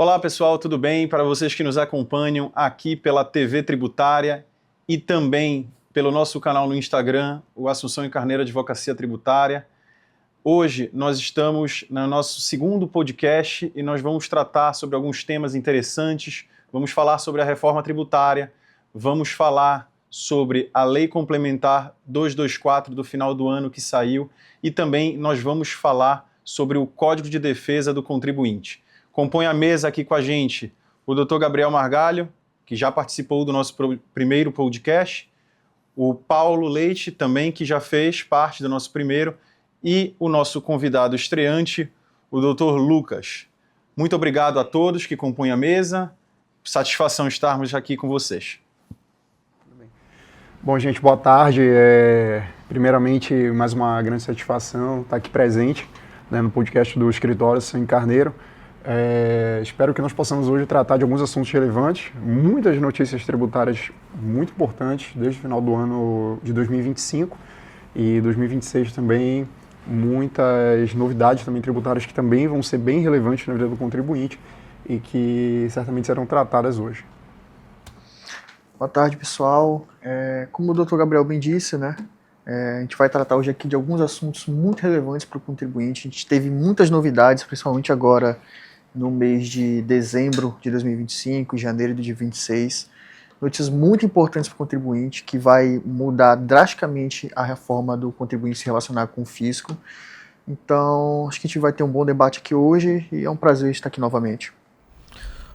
Olá pessoal, tudo bem? Para vocês que nos acompanham aqui pela TV Tributária e também pelo nosso canal no Instagram, o Assunção e Carneiro Advocacia Tributária. Hoje nós estamos no nosso segundo podcast e nós vamos tratar sobre alguns temas interessantes. Vamos falar sobre a reforma tributária, vamos falar sobre a Lei Complementar 224 do final do ano que saiu e também nós vamos falar sobre o Código de Defesa do Contribuinte. Compõe a mesa aqui com a gente o Dr. Gabriel Margalho, que já participou do nosso primeiro podcast, o Paulo Leite também, que já fez parte do nosso primeiro, e o nosso convidado estreante, o Dr. Lucas. Muito obrigado a todos que compõem a mesa, satisfação estarmos aqui com vocês. Bom, gente, boa tarde. Primeiramente, mais uma grande satisfação estar aqui presente, né, no podcast do Escritório Assunção e Carneiro. Espero que nós possamos hoje tratar de alguns assuntos relevantes, muitas notícias tributárias muito importantes desde o final do ano de 2025 e 2026 também, muitas novidades também tributárias que também vão ser bem relevantes na vida do contribuinte e que certamente serão tratadas hoje. Boa tarde, pessoal. Como o Dr. Gabriel bem disse, né, a gente vai tratar hoje aqui de alguns assuntos muito relevantes para o contribuinte. A gente teve muitas novidades, principalmente agora no mês de dezembro de 2025, janeiro de 2026. Notícias muito importantes para o contribuinte, que vai mudar drasticamente a reforma do contribuinte se relacionar com o fisco. Então, acho que a gente vai ter um bom debate aqui hoje e é um prazer estar aqui novamente.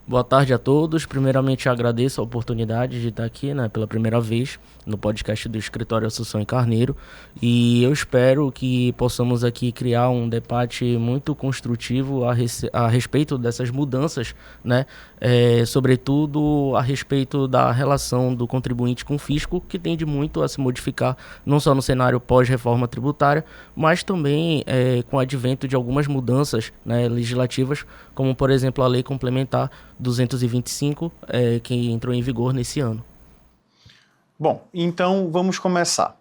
Boa tarde a todos. Primeiramente, agradeço a oportunidade de estar aqui, né, pela primeira vez no podcast do Escritório Assunção e Carneiro, e eu espero que possamos aqui criar um debate muito construtivo a respeito dessas mudanças, né, sobretudo a respeito da relação do contribuinte com o fisco, que tende muito a se modificar, não só no cenário pós-reforma tributária, mas também com o advento de algumas mudanças, né, legislativas, como, por exemplo, a Lei Complementar 225, que entrou em vigor nesse ano. Bom, então vamos começar.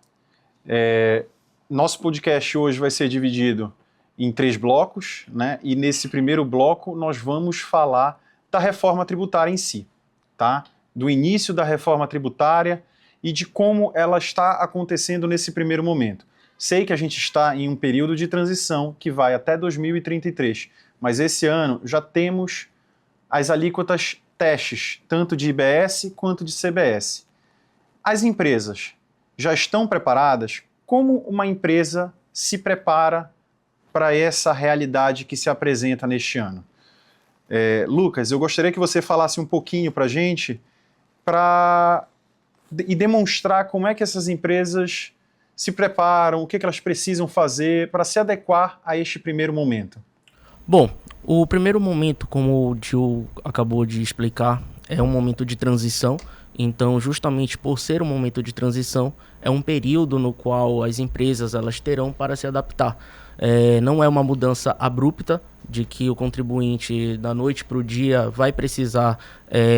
Nosso podcast hoje vai ser dividido em 3 blocos, né? E nesse primeiro bloco nós vamos falar da reforma tributária em si, tá? Do início da reforma tributária e de como ela está acontecendo nesse primeiro momento. Sei que a gente está em um período de transição que vai até 2033, mas esse ano já temos as alíquotas testes, tanto de IBS quanto de CBS. As empresas já estão preparadas? Como uma empresa se prepara para essa realidade que se apresenta neste ano? Lucas, eu gostaria que você falasse um pouquinho para a gente e demonstrar como é que essas empresas se preparam, o que elas precisam fazer para se adequar a este primeiro momento. Bom, o primeiro momento, como o Gil acabou de explicar, é um momento de transição. Então, justamente por ser um momento de transição, é um período no qual as empresas elas terão para se adaptar. Não é uma mudança abrupta, de que o contribuinte da noite para o dia vai precisar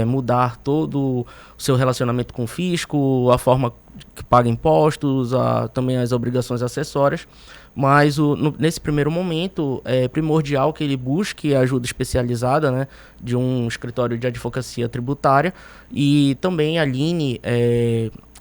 mudar todo o seu relacionamento com o fisco, a forma que paga impostos, também as obrigações acessórias. Mas nesse primeiro momento é primordial que ele busque ajuda especializada, né, de um escritório de advocacia tributária e também alinhe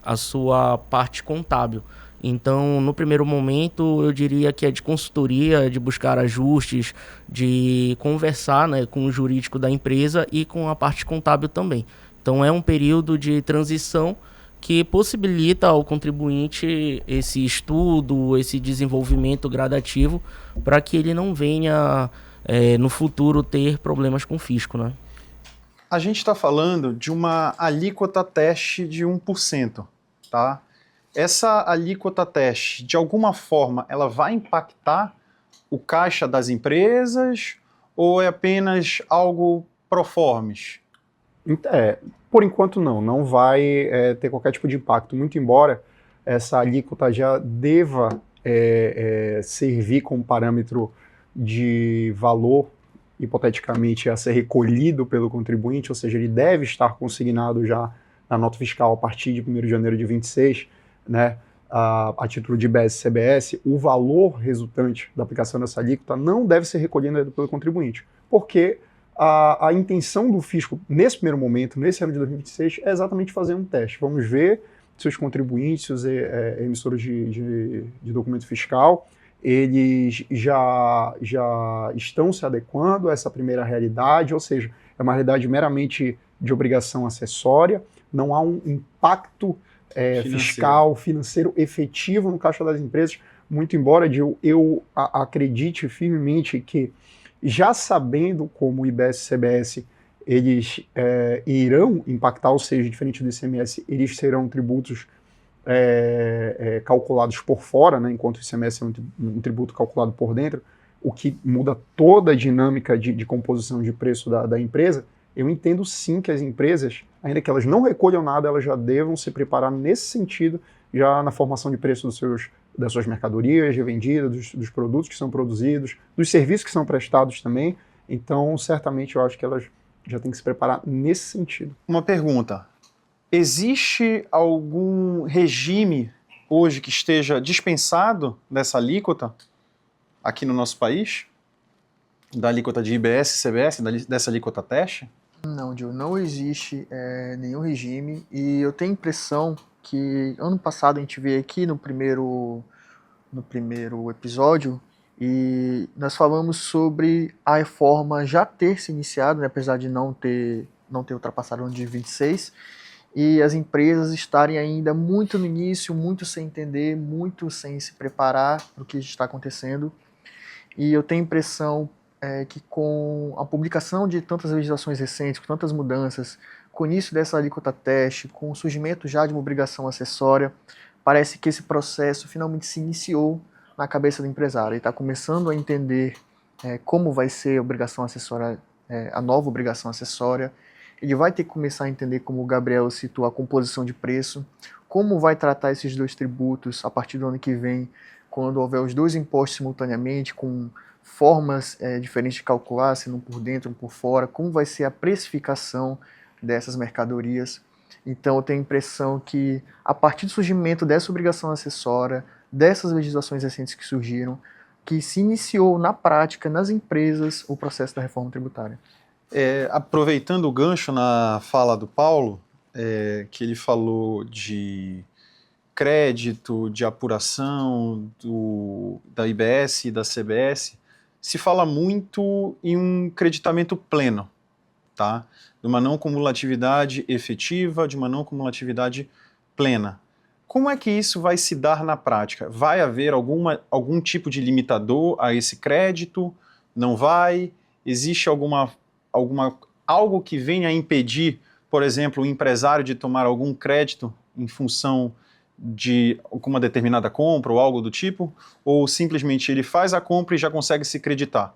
a sua parte contábil. Então, no primeiro momento, eu diria que é de consultoria, de buscar ajustes, de conversar, né, com o jurídico da empresa e com a parte contábil também. Então, é um período de transição que possibilita ao contribuinte esse estudo, esse desenvolvimento gradativo, para que ele não venha, no futuro, ter problemas com o fisco, né? A gente está falando de uma alíquota teste de 1%, tá? Essa alíquota teste, de alguma forma, ela vai impactar o caixa das empresas ou é apenas algo pro formis? Por enquanto não vai ter qualquer tipo de impacto, muito embora essa alíquota já deva servir como parâmetro de valor, hipoteticamente, a ser recolhido pelo contribuinte, ou seja, ele deve estar consignado já na nota fiscal a partir de 1º de janeiro de 26, né, a título de IBS e CBS, o valor resultante da aplicação dessa alíquota não deve ser recolhido pelo contribuinte, porque a intenção do fisco, nesse primeiro momento, nesse ano de 2026, é exatamente fazer um teste. Vamos ver se os contribuintes, se os emissores de documento fiscal, eles já estão se adequando a essa primeira realidade, ou seja, é uma realidade meramente de obrigação acessória, não há um impacto fiscal, financeiro efetivo no caixa das empresas, muito embora eu acredite firmemente que, já sabendo como o IBS e CBS eles irão impactar, ou seja, diferente do ICMS, eles serão tributos calculados por fora, né, enquanto o ICMS é um tributo calculado por dentro, o que muda toda a dinâmica de composição de preço da empresa. Eu entendo sim que as empresas, ainda que elas não recolham nada, elas já devam se preparar nesse sentido, já na formação de preço das suas mercadorias revendidas, dos produtos que são produzidos, dos serviços que são prestados também. Então, certamente, eu acho que elas já têm que se preparar nesse sentido. Uma pergunta. Existe algum regime hoje que esteja dispensado dessa alíquota aqui no nosso país? Da alíquota de IBS e CBS, dessa alíquota teste? Não, Gil, não existe nenhum regime, e eu tenho a impressão que ano passado a gente veio aqui no primeiro episódio e nós falamos sobre a reforma já ter se iniciado, né, apesar de não ter ultrapassado o ano de 26, e as empresas estarem ainda muito no início, muito sem entender, muito sem se preparar para o que está acontecendo. E eu tenho a impressão que com a publicação de tantas legislações recentes, com tantas mudanças, com o início dessa alíquota teste, com o surgimento já de uma obrigação acessória, parece que esse processo finalmente se iniciou na cabeça do empresário. Ele está começando a entender como vai ser a obrigação acessória, a nova obrigação acessória. Ele vai ter que começar a entender, como o Gabriel citou, a composição de preço, como vai tratar esses dois tributos a partir do ano que vem, quando houver os dois impostos simultaneamente, com formas diferentes de calcular, se não por dentro ou por fora, como vai ser a precificação dessas mercadorias. Então eu tenho a impressão que, a partir do surgimento dessa obrigação acessória, dessas legislações recentes que surgiram, que se iniciou na prática, nas empresas, o processo da reforma tributária. Aproveitando o gancho na fala do Paulo, que ele falou de crédito, de apuração da IBS e da CBS, se fala muito em um creditamento pleno, tá? De uma não cumulatividade efetiva, de uma não cumulatividade plena. Como é que isso vai se dar na prática? Vai haver algum tipo de limitador a esse crédito? Não vai? Existe algo que venha a impedir, por exemplo, o empresário de tomar algum crédito em função de uma determinada compra ou algo do tipo? Ou simplesmente ele faz a compra e já consegue se creditar?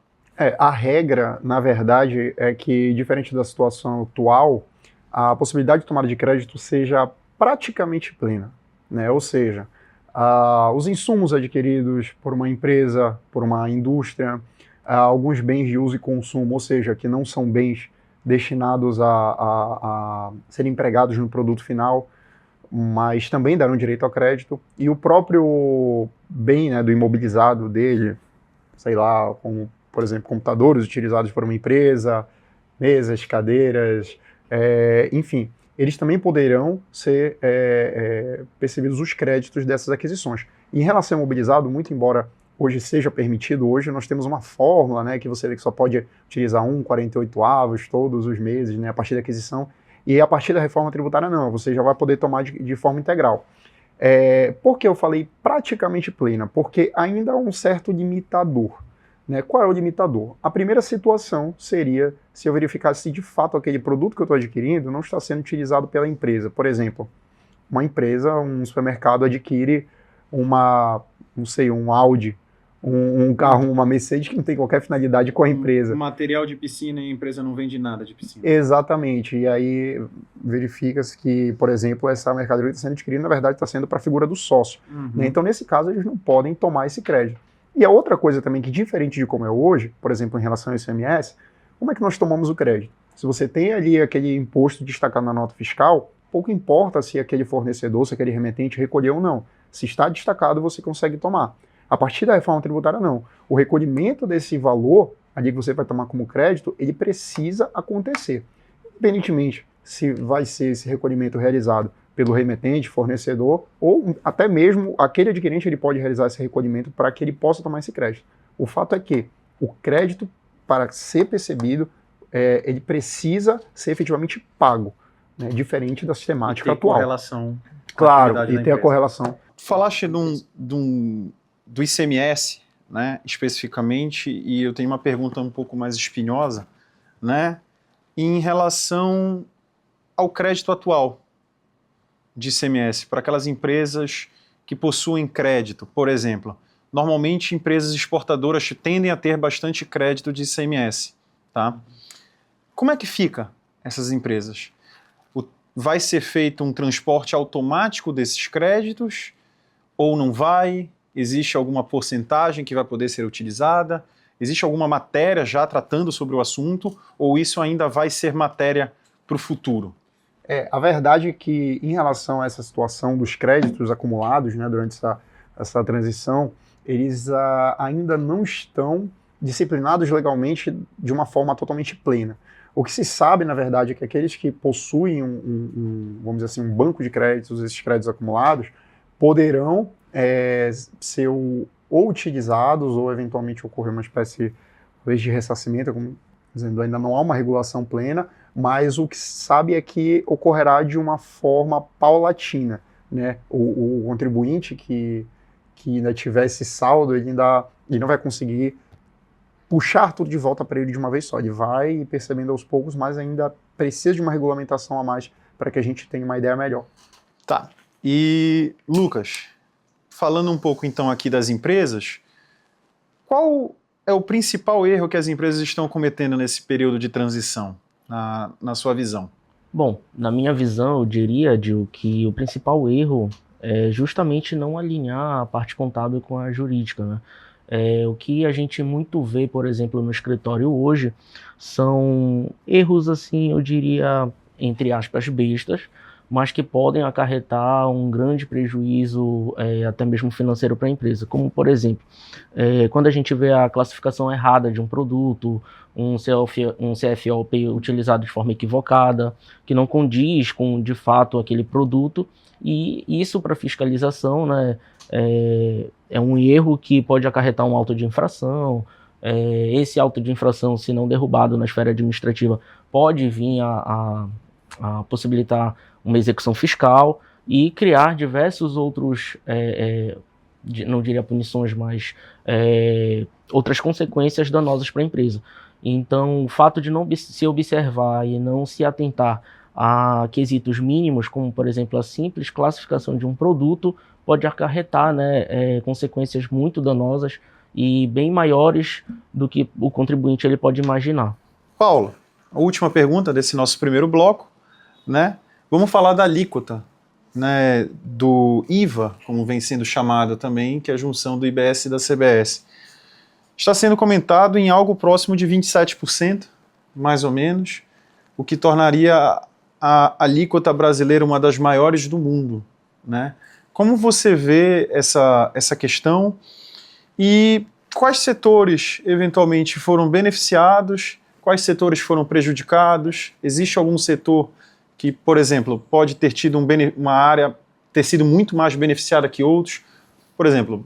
A regra, na verdade, é que, diferente da situação atual, a possibilidade de tomada de crédito seja praticamente plena, né? Ou seja, os insumos adquiridos por uma empresa, por uma indústria, alguns bens de uso e consumo, ou seja, que não são bens destinados a serem empregados no produto final, mas também darão direito ao crédito, e o próprio bem, né, do imobilizado dele, sei lá, como, por exemplo, computadores utilizados por uma empresa, mesas, cadeiras, enfim, eles também poderão ser percebidos os créditos dessas aquisições. Em relação ao imobilizado, muito embora hoje seja permitido, hoje nós temos uma fórmula, né, que você vê que só pode utilizar 1,48 todos os meses, né, a partir da aquisição, e a partir da reforma tributária não, você já vai poder tomar de forma integral. Por que eu falei praticamente plena? Porque ainda há um certo limitador, né? Qual é o limitador? A primeira situação seria se eu verificasse se de fato aquele produto que eu estou adquirindo não está sendo utilizado pela empresa. Por exemplo, uma empresa, um supermercado adquire um Audi, um carro, uma Mercedes que não tem qualquer finalidade com a empresa. Material de piscina e a empresa não vende nada de piscina. Exatamente, e aí verifica-se que, por exemplo, essa mercadoria está sendo adquirida, na verdade está sendo para a figura do sócio. Né? Então, nesse caso, eles não podem tomar esse crédito. E a outra coisa também, que diferente de como é hoje, por exemplo, em relação ao ICMS, como é que nós tomamos o crédito? Se você tem ali aquele imposto destacado na nota fiscal, pouco importa se aquele fornecedor, se aquele remetente recolheu ou não. Se está destacado, você consegue tomar. A partir da reforma tributária, não. O recolhimento desse valor, a dívida que você vai tomar como crédito, ele precisa acontecer. Independentemente se vai ser esse recolhimento realizado pelo remetente, fornecedor, ou até mesmo aquele adquirente ele pode realizar esse recolhimento para que ele possa tomar esse crédito. O fato é que o crédito, para ser percebido, ele precisa ser efetivamente pago, né, diferente da sistemática atual. Correlação. Claro, e ter a correlação. Falaste do ICMS, né, especificamente, e eu tenho uma pergunta um pouco mais espinhosa, né, em relação ao crédito atual de ICMS, para aquelas empresas que possuem crédito, por exemplo. Normalmente, empresas exportadoras tendem a ter bastante crédito de ICMS, tá? Como é que fica essas empresas? Vai ser feito um transporte automático desses créditos ou não vai? Existe alguma porcentagem que vai poder ser utilizada? Existe alguma matéria já tratando sobre o assunto ou isso ainda vai ser matéria para o futuro? A verdade é que, em relação a essa situação dos créditos acumulados, né, durante essa transição, eles ainda não estão disciplinados legalmente de uma forma totalmente plena. O que se sabe, na verdade, é que aqueles que possuem vamos dizer assim, um banco de créditos, esses créditos acumulados, poderão ser ou utilizados ou eventualmente ocorrer uma espécie talvez de ressarcimento, como dizendo, ainda não há uma regulação plena, mas o que se sabe é que ocorrerá de uma forma paulatina, né? O contribuinte que ainda tiver esse saldo, ele não vai conseguir puxar tudo de volta para ele de uma vez só. Ele vai percebendo aos poucos, mas ainda precisa de uma regulamentação a mais para que a gente tenha uma ideia melhor. Tá. E, Lucas, falando um pouco então aqui das empresas, qual é o principal erro que as empresas estão cometendo nesse período de transição, na sua visão? Bom, na minha visão, eu diria, Gil, que o principal erro é justamente não alinhar a parte contábil com a jurídica, né? O que a gente muito vê, por exemplo, no escritório hoje, são erros, assim, eu diria, entre aspas, bestas, mas que podem acarretar um grande prejuízo, até mesmo financeiro para a empresa. Como, por exemplo, quando a gente vê a classificação errada de um produto, um CFOP utilizado de forma equivocada, que não condiz com, de fato, aquele produto, e isso para fiscalização, né, é um erro que pode acarretar um auto de infração. Esse auto de infração, se não derrubado na esfera administrativa, pode vir a possibilitar uma execução fiscal e criar diversos outros, não diria punições, mas outras consequências danosas para a empresa. Então, o fato de não se observar e não se atentar a quesitos mínimos, como, por exemplo, a simples classificação de um produto, pode acarretar, né, consequências muito danosas e bem maiores do que o contribuinte ele pode imaginar. Paulo, a última pergunta desse nosso primeiro bloco, né? Vamos falar da alíquota, né, do IVA, como vem sendo chamado também, que é a junção do IBS e da CBS. Está sendo comentado em algo próximo de 27%, mais ou menos, o que tornaria a alíquota brasileira uma das maiores do mundo, né? Como você vê essa questão e quais setores eventualmente foram beneficiados, quais setores foram prejudicados? Existe algum setor que, por exemplo, pode ter tido uma área ter sido muito mais beneficiada que outros? Por exemplo,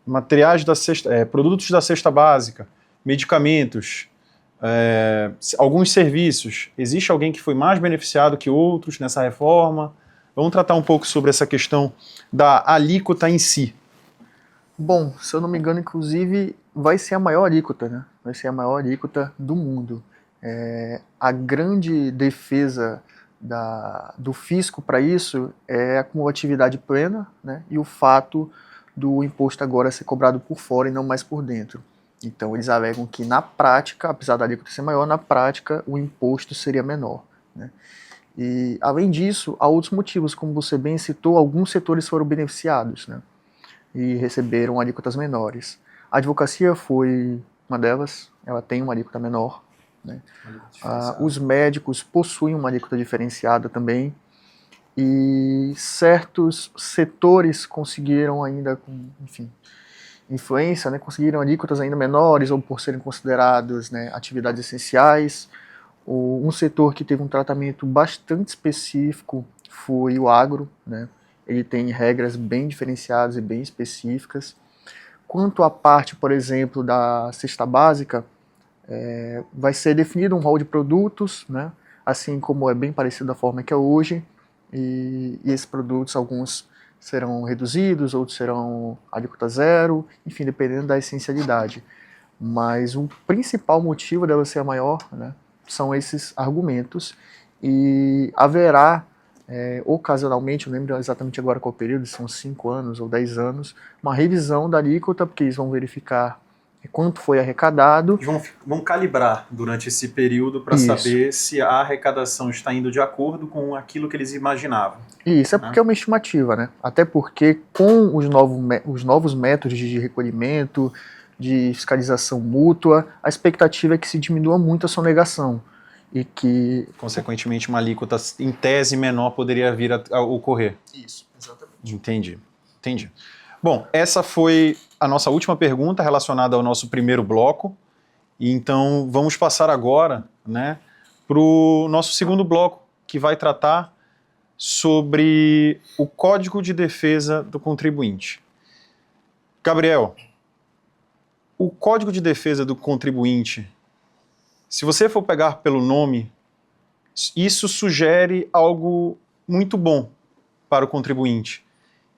materiais produtos da cesta básica, medicamentos, alguns serviços. Existe alguém que foi mais beneficiado que outros nessa reforma? Vamos tratar um pouco sobre essa questão da alíquota em si. Bom, se eu não me engano, inclusive, vai ser a maior alíquota, né? Vai ser a maior alíquota do mundo. A grande defesa do fisco para isso é a cumulatividade plena, né? E o fato do imposto agora ser cobrado por fora e não mais por dentro. Então eles alegam que na prática, apesar da alíquota ser maior, na prática o imposto seria menor, né? E além disso, há outros motivos, como você bem citou, alguns setores foram beneficiados, né? E receberam alíquotas menores. A advocacia foi uma delas, ela tem uma alíquota menor, né? Os médicos possuem uma alíquota diferenciada também, e certos setores conseguiram ainda, enfim. influência, né, conseguiram alíquotas ainda menores ou por serem considerados, né, atividades essenciais. Um setor que teve um tratamento bastante específico foi o agro, né? Ele tem regras bem diferenciadas e bem específicas. Quanto à parte, por exemplo, da cesta básica, vai ser definido um rol de produtos, né? Assim como é bem parecido da forma que é hoje, e esses produtos, alguns serão reduzidos, outros serão alíquota zero, enfim, dependendo da essencialidade. Mas o principal motivo dela ser a maior, né, são esses argumentos, e haverá, ocasionalmente, eu lembro exatamente agora qual período, são 5 anos ou 10 anos, uma revisão da alíquota, porque eles vão verificar quanto foi arrecadado. Vão calibrar durante esse período para saber se a arrecadação está indo de acordo com aquilo que eles imaginavam. Isso, é porque é uma estimativa, né? Até porque com os novos métodos de recolhimento, de fiscalização mútua, a expectativa é que se diminua muito a sonegação e que... Consequentemente, uma alíquota em tese menor poderia vir a ocorrer. Isso, exatamente. Entendi. Bom, essa foi a nossa última pergunta relacionada ao nosso primeiro bloco. E então vamos passar agora, né, para o nosso segundo bloco, que vai tratar sobre o Código de Defesa do Contribuinte. Gabriel, o Código de Defesa do Contribuinte, se você for pegar pelo nome, isso sugere algo muito bom para o contribuinte.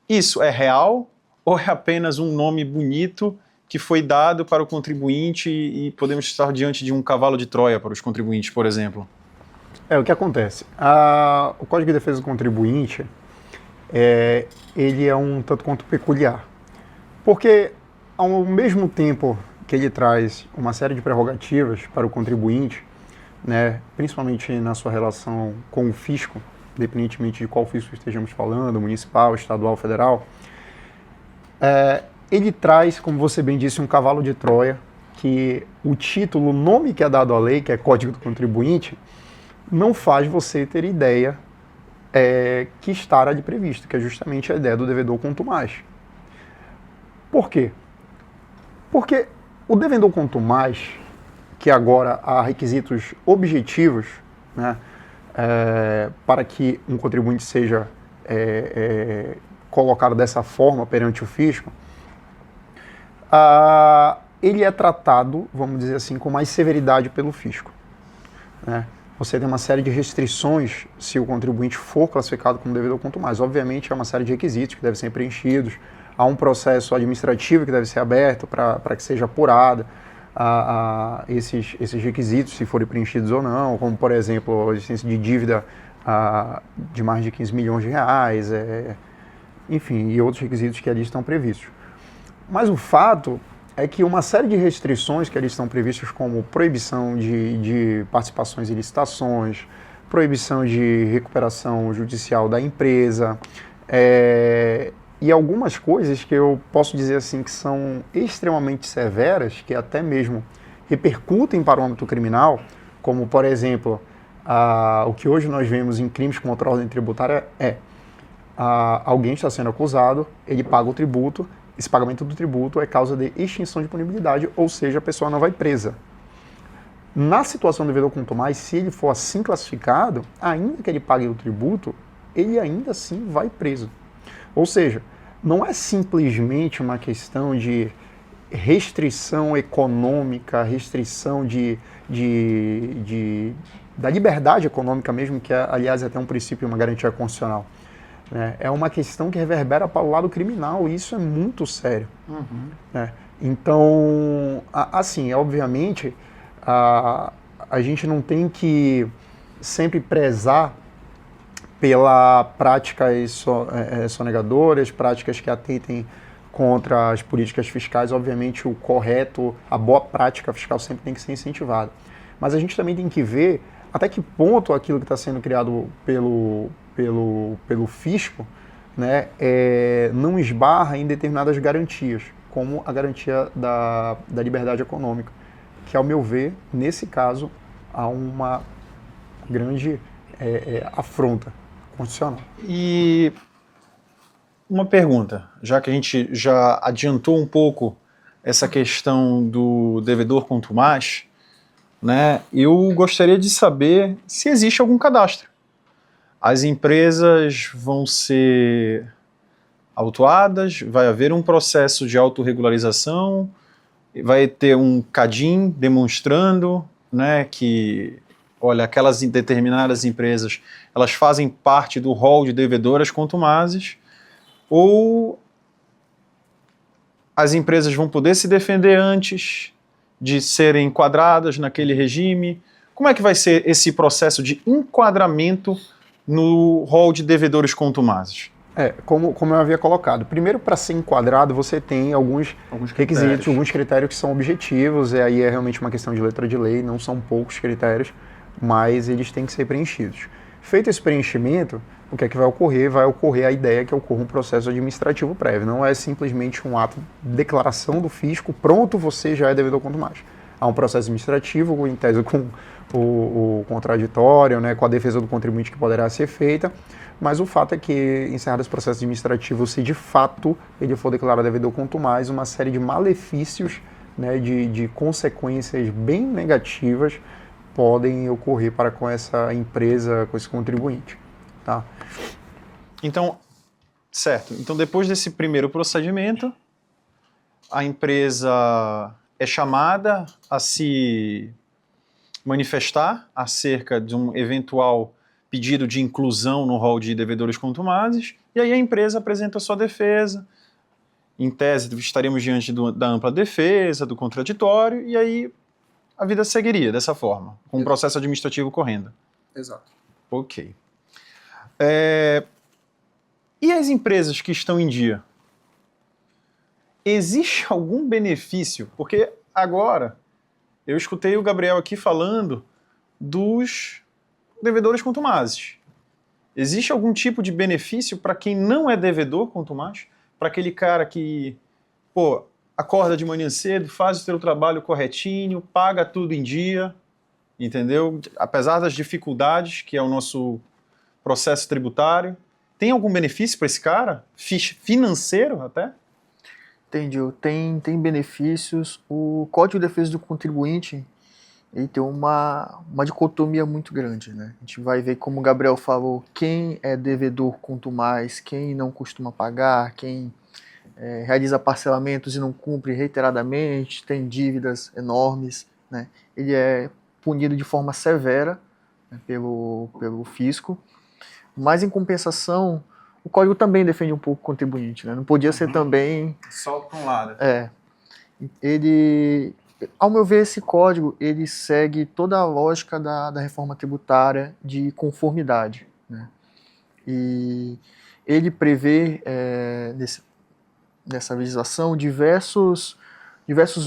Isso é real ou é apenas um nome bonito que foi dado para o contribuinte e podemos estar diante de um cavalo de Troia para os contribuintes, por exemplo? O que acontece? O Código de Defesa do Contribuinte, ele é um tanto quanto peculiar. Porque, ao mesmo tempo que ele traz uma série de prerrogativas para o contribuinte, né, principalmente na sua relação com o fisco, independentemente de qual fisco estejamos falando, municipal, estadual, federal, ele traz, como você bem disse, um cavalo de Troia, que o título, o nome que é dado à lei, que é Código do Contribuinte, não faz você ter ideia que está ali previsto, que é justamente a ideia do devedor quanto mais. Por quê? Porque o devedor quanto mais, que agora há requisitos objetivos, né, para que um contribuinte seja colocado dessa forma perante o fisco, ele é tratado, vamos dizer assim, com mais severidade pelo fisco, né? Você tem uma série de restrições se o contribuinte for classificado como devedor quanto mais. Obviamente, há uma série de requisitos que devem ser preenchidos, há um processo administrativo que deve ser aberto para que seja apurado esses requisitos, se forem preenchidos ou não, como, por exemplo, a existência de dívida de mais de 15 milhões de reais, enfim, e outros requisitos que ali estão previstos. Mas o fato é que uma série de restrições que ali estão previstas, como proibição de participações em licitações, proibição de recuperação judicial da empresa, e algumas coisas que eu posso dizer assim que são extremamente severas, que até mesmo repercutem para o âmbito criminal, como, por exemplo, o que hoje nós vemos em crimes contra a ordem tributária alguém está sendo acusado, ele paga o tributo, esse pagamento do tributo é causa de extinção de punibilidade, ou seja, a pessoa não vai presa. Na situação do devedor quanto mais, se ele for assim classificado, ainda que ele pague o tributo, ele ainda assim vai preso. Ou seja, não é simplesmente uma questão de restrição econômica, restrição da liberdade econômica mesmo, que aliás é até um princípio e uma garantia constitucional. É uma questão que reverbera para o lado criminal, e isso é muito sério. Uhum. Então, assim, obviamente, a gente não tem que sempre prezar pela práticas sonegadoras, práticas que atentem contra as políticas fiscais. Obviamente, o correto, a boa prática fiscal sempre tem que ser incentivada. Mas a gente também tem que ver até que ponto aquilo que está sendo criado pelo fisco, né, não esbarra em determinadas garantias, como a garantia da liberdade econômica, que, ao meu ver, nesse caso, há uma grande afronta constitucional. E uma pergunta, já que a gente já adiantou um pouco essa questão do devedor contumaz, né? Eu gostaria de saber se existe algum cadastro. As empresas vão ser autuadas, vai haver um processo de autorregularização, vai ter um CADIM demonstrando, né, que, olha, aquelas determinadas empresas, elas fazem parte do rol de devedoras contumazes, ou as empresas vão poder se defender antes de serem enquadradas naquele regime? Como é que vai ser esse processo de enquadramento no rol de devedores contumazes? Como eu havia colocado, primeiro, para ser enquadrado, você tem alguns requisitos, alguns critérios que são objetivos, e aí é realmente uma questão de letra de lei, não são poucos critérios, mas eles têm que ser preenchidos. Feito esse preenchimento, o que é que vai ocorrer? Vai ocorrer a ideia que ocorra um processo administrativo prévio, não é simplesmente um ato de declaração do fisco, pronto, você já é devedor contumaz. Há um processo administrativo, em tese com o contraditório, né, com a defesa do contribuinte que poderá ser feita, mas o fato é que, encerrado esse processo administrativo, se de fato ele for declarado devedor contumaz, uma série de malefícios, né, de consequências bem negativas podem ocorrer para com essa empresa, com esse contribuinte. Tá? Então, certo. Então, depois desse primeiro procedimento, a empresa é chamada a se manifestar acerca de um eventual pedido de inclusão no rol de devedores contumazes, e aí a empresa apresenta a sua defesa. Em tese, estaremos diante da ampla defesa, do contraditório, e aí a vida seguiria dessa forma, com um processo administrativo correndo. Exato. Ok. E as empresas que estão em dia? Existe algum benefício? Porque agora eu escutei o Gabriel aqui falando dos devedores contumazes. Existe algum tipo de benefício para quem não é devedor contumaz? Para aquele cara que, pô, acorda de manhã cedo, faz o seu trabalho corretinho, paga tudo em dia, entendeu? Apesar das dificuldades que é o nosso processo tributário. Tem algum benefício para esse cara? Financeiro até? Entendi. Tem benefícios. O Código de Defesa do Contribuinte, ele tem uma dicotomia muito grande, né? A gente vai ver, como o Gabriel falou, quem é devedor contumaz, quem não costuma pagar, quem realiza parcelamentos e não cumpre reiteradamente, tem dívidas enormes, né? Ele é punido de forma severa, né, pelo fisco, mas em compensação o código também defende um pouco o contribuinte, né? Não podia ser também... Só para um lado. Ele, ao meu ver, esse código ele segue toda a lógica da reforma tributária de conformidade, né? E ele prevê nessa legislação diversos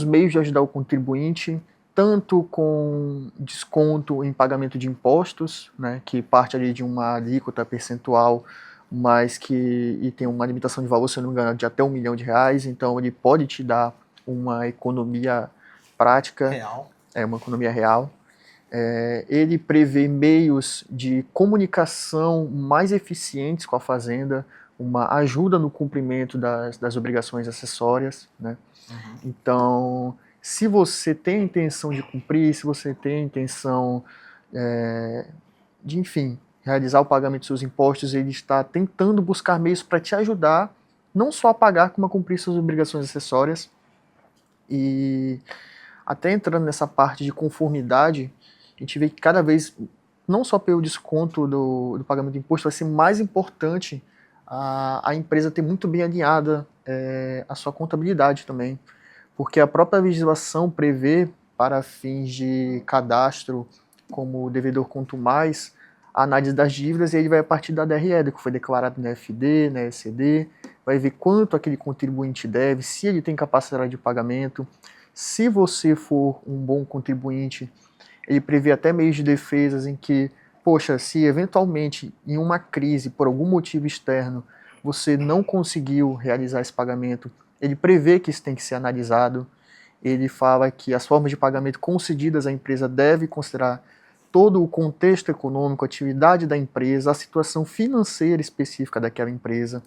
meios de ajudar o contribuinte, tanto com desconto em pagamento de impostos, né, que parte ali de uma alíquota percentual, mas que tem uma limitação de valor, se eu não me engano, de até R$1 milhão, então ele pode te dar uma economia prática, Real. Uma economia real. Ele prevê meios de comunicação mais eficientes com a Fazenda, uma ajuda no cumprimento das obrigações acessórias, né? Então, se você tem a intenção de cumprir, se você tem a intenção de, enfim, realizar o pagamento dos seus impostos, ele está tentando buscar meios para te ajudar, não só a pagar, como a cumprir suas obrigações acessórias. E até entrando nessa parte de conformidade, a gente vê que cada vez, não só pelo desconto do pagamento de imposto, vai ser mais importante a empresa ter muito bem alinhada a sua contabilidade também, porque a própria legislação prevê, para fins de cadastro como devedor contumaz, a análise das dívidas, e ele vai a partir da DRE, que foi declarado na FD, na ECD, vai ver quanto aquele contribuinte deve, se ele tem capacidade de pagamento. Se você for um bom contribuinte, ele prevê até meios de defesas em que, poxa, se eventualmente em uma crise, por algum motivo externo, você não conseguiu realizar esse pagamento, ele prevê que isso tem que ser analisado. Ele fala que as formas de pagamento concedidas à empresa devem considerar todo o contexto econômico, a atividade da empresa, a situação financeira específica daquela empresa.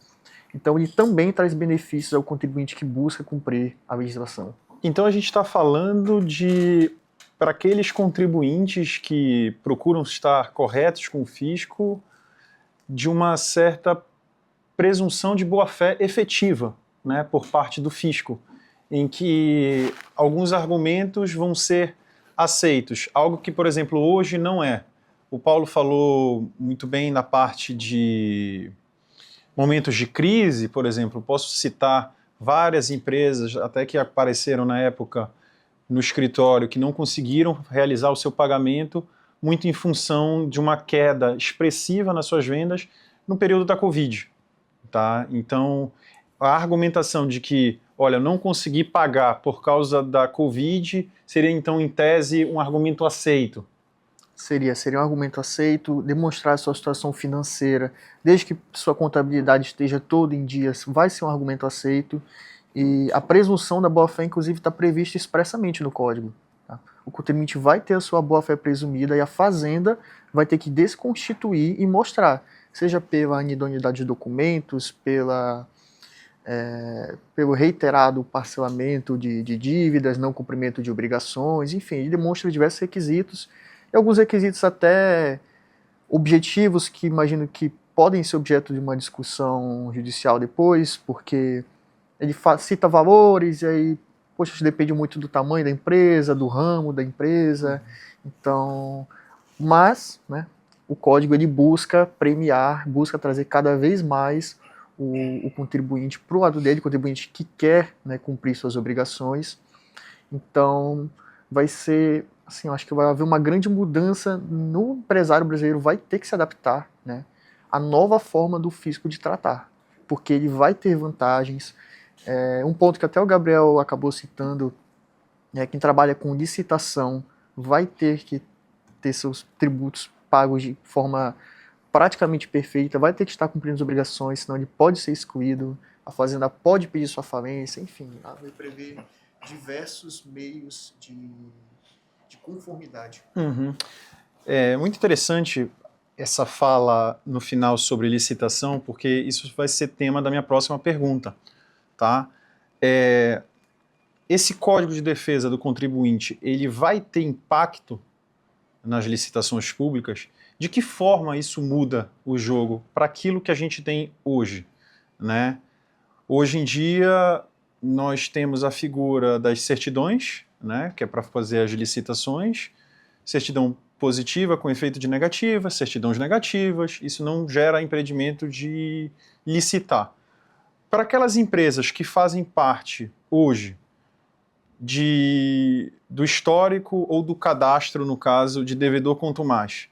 Então ele também traz benefícios ao contribuinte que busca cumprir a legislação. Então a gente está falando para aqueles contribuintes que procuram estar corretos com o fisco, de uma certa presunção de boa-fé efetiva, né, por parte do fisco, em que alguns argumentos vão ser aceitos, algo que, por exemplo, hoje não é. O Paulo falou muito bem na parte de momentos de crise, por exemplo, posso citar várias empresas, até que apareceram na época no escritório, que não conseguiram realizar o seu pagamento, muito em função de uma queda expressiva nas suas vendas no período da Covid. Tá? Então, a argumentação de que, olha, não consegui pagar por causa da Covid, seria então, em tese, um argumento aceito. Seria um argumento aceito, demonstrar a sua situação financeira, desde que sua contabilidade esteja toda em dia, vai ser um argumento aceito. E a presunção da boa-fé, inclusive, está prevista expressamente no Código. Tá? O contribuinte vai ter a sua boa-fé presumida e a Fazenda vai ter que desconstituir e mostrar, seja pela anidoneidade de documentos, pelo reiterado parcelamento de dívidas, não cumprimento de obrigações, enfim, ele demonstra diversos requisitos, e alguns requisitos até objetivos que imagino que podem ser objeto de uma discussão judicial depois, porque ele cita valores, e aí, poxa, isso depende muito do tamanho da empresa, do ramo da empresa, então, mas, né, o código ele busca premiar, busca trazer cada vez mais o contribuinte para o lado dele, o contribuinte que quer, né, cumprir suas obrigações. Então, vai ser, assim, eu acho que vai haver uma grande mudança no empresário brasileiro, vai ter que se adaptar, né, à nova forma do fisco de tratar, porque ele vai ter vantagens. Um ponto que até o Gabriel acabou citando, quem trabalha com licitação vai ter que ter seus tributos pagos de forma praticamente perfeita, vai ter que estar cumprindo as obrigações, senão ele pode ser excluído, a Fazenda pode pedir sua falência, enfim, ela vai prever diversos meios de conformidade. Uhum. É muito interessante essa fala no final sobre licitação, porque isso vai ser tema da minha próxima pergunta. Tá? Esse Código de Defesa do Contribuinte, ele vai ter impacto nas licitações públicas? De que forma isso muda o jogo para aquilo que a gente tem hoje, né? Hoje em dia, nós temos a figura das certidões, né, que é para fazer as licitações, certidão positiva com efeito de negativa, certidões negativas, isso não gera impedimento de licitar. Para aquelas empresas que fazem parte hoje do histórico ou do cadastro, no caso, de devedor contumaz,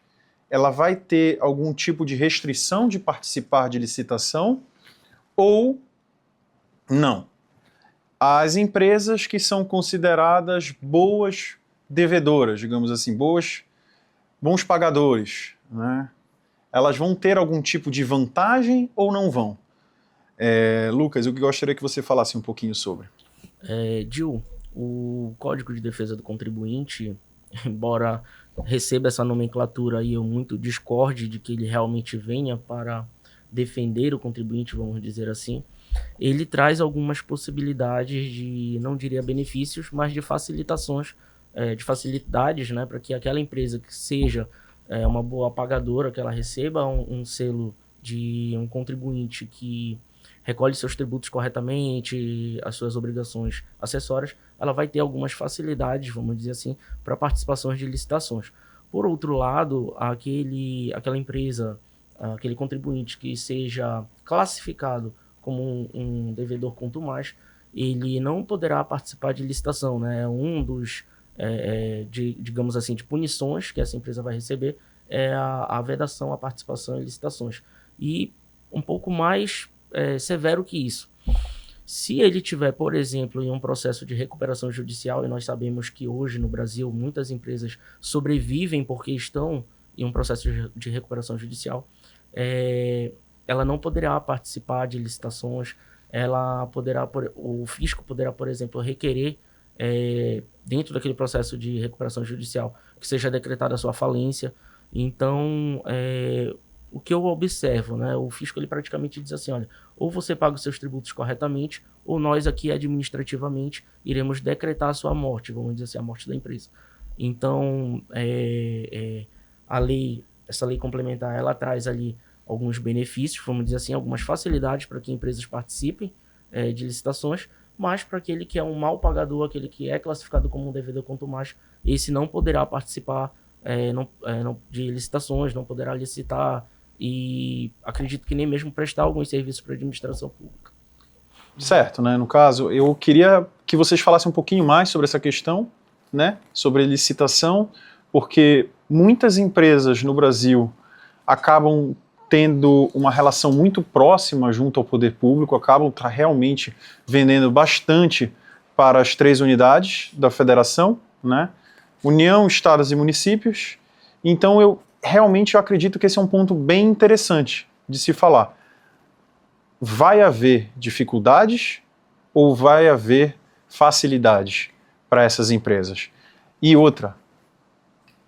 ela vai ter algum tipo de restrição de participar de licitação ou não? As empresas que são consideradas boas devedoras, digamos assim, bons pagadores, né? Elas vão ter algum tipo de vantagem ou não vão? Lucas, eu gostaria que você falasse um pouquinho sobre. Gil, o Código de Defesa do Contribuinte, embora receba essa nomenclatura e eu muito discorde de que ele realmente venha para defender o contribuinte, vamos dizer assim, ele traz algumas possibilidades de, não diria benefícios, mas de facilitações, de facilidades, né, para que aquela empresa que seja uma boa pagadora, que ela receba um selo de um contribuinte que recolhe seus tributos corretamente, as suas obrigações acessórias, ela vai ter algumas facilidades, vamos dizer assim, para participações de licitações. Por outro lado, aquela empresa, aquele contribuinte que seja classificado como um devedor contumaz, ele não poderá participar de licitação, né? Um dos, digamos assim, de punições que essa empresa vai receber é a vedação à participação em licitações. E um pouco mais severo que isso. Se ele tiver, por exemplo, em um processo de recuperação judicial, e nós sabemos que hoje no Brasil muitas empresas sobrevivem porque estão em um processo de recuperação judicial, ela não poderá participar de licitações, o fisco poderá, por exemplo, requerer, dentro daquele processo de recuperação judicial, que seja decretada a sua falência. Então, o que eu observo, né, o fisco ele praticamente diz assim, olha, ou você paga os seus tributos corretamente, ou nós aqui administrativamente iremos decretar a sua morte, vamos dizer assim, a morte da empresa. Então, essa lei complementar, ela traz ali alguns benefícios, vamos dizer assim, algumas facilidades para que empresas participem de licitações, mas para aquele que é um mal pagador, aquele que é classificado como um devedor contumaz, esse não poderá participar de licitações, não poderá licitar e acredito que nem mesmo prestar alguns serviços para a administração pública. Certo, né? No caso, eu queria que vocês falassem um pouquinho mais sobre essa questão, né? Sobre licitação, porque muitas empresas no Brasil acabam tendo uma relação muito próxima junto ao poder público, acabam realmente vendendo bastante para as 3 unidades da federação, né? União, estados e municípios. Então, eu acredito que esse é um ponto bem interessante de se falar. Vai haver dificuldades ou vai haver facilidades para essas empresas? E outra,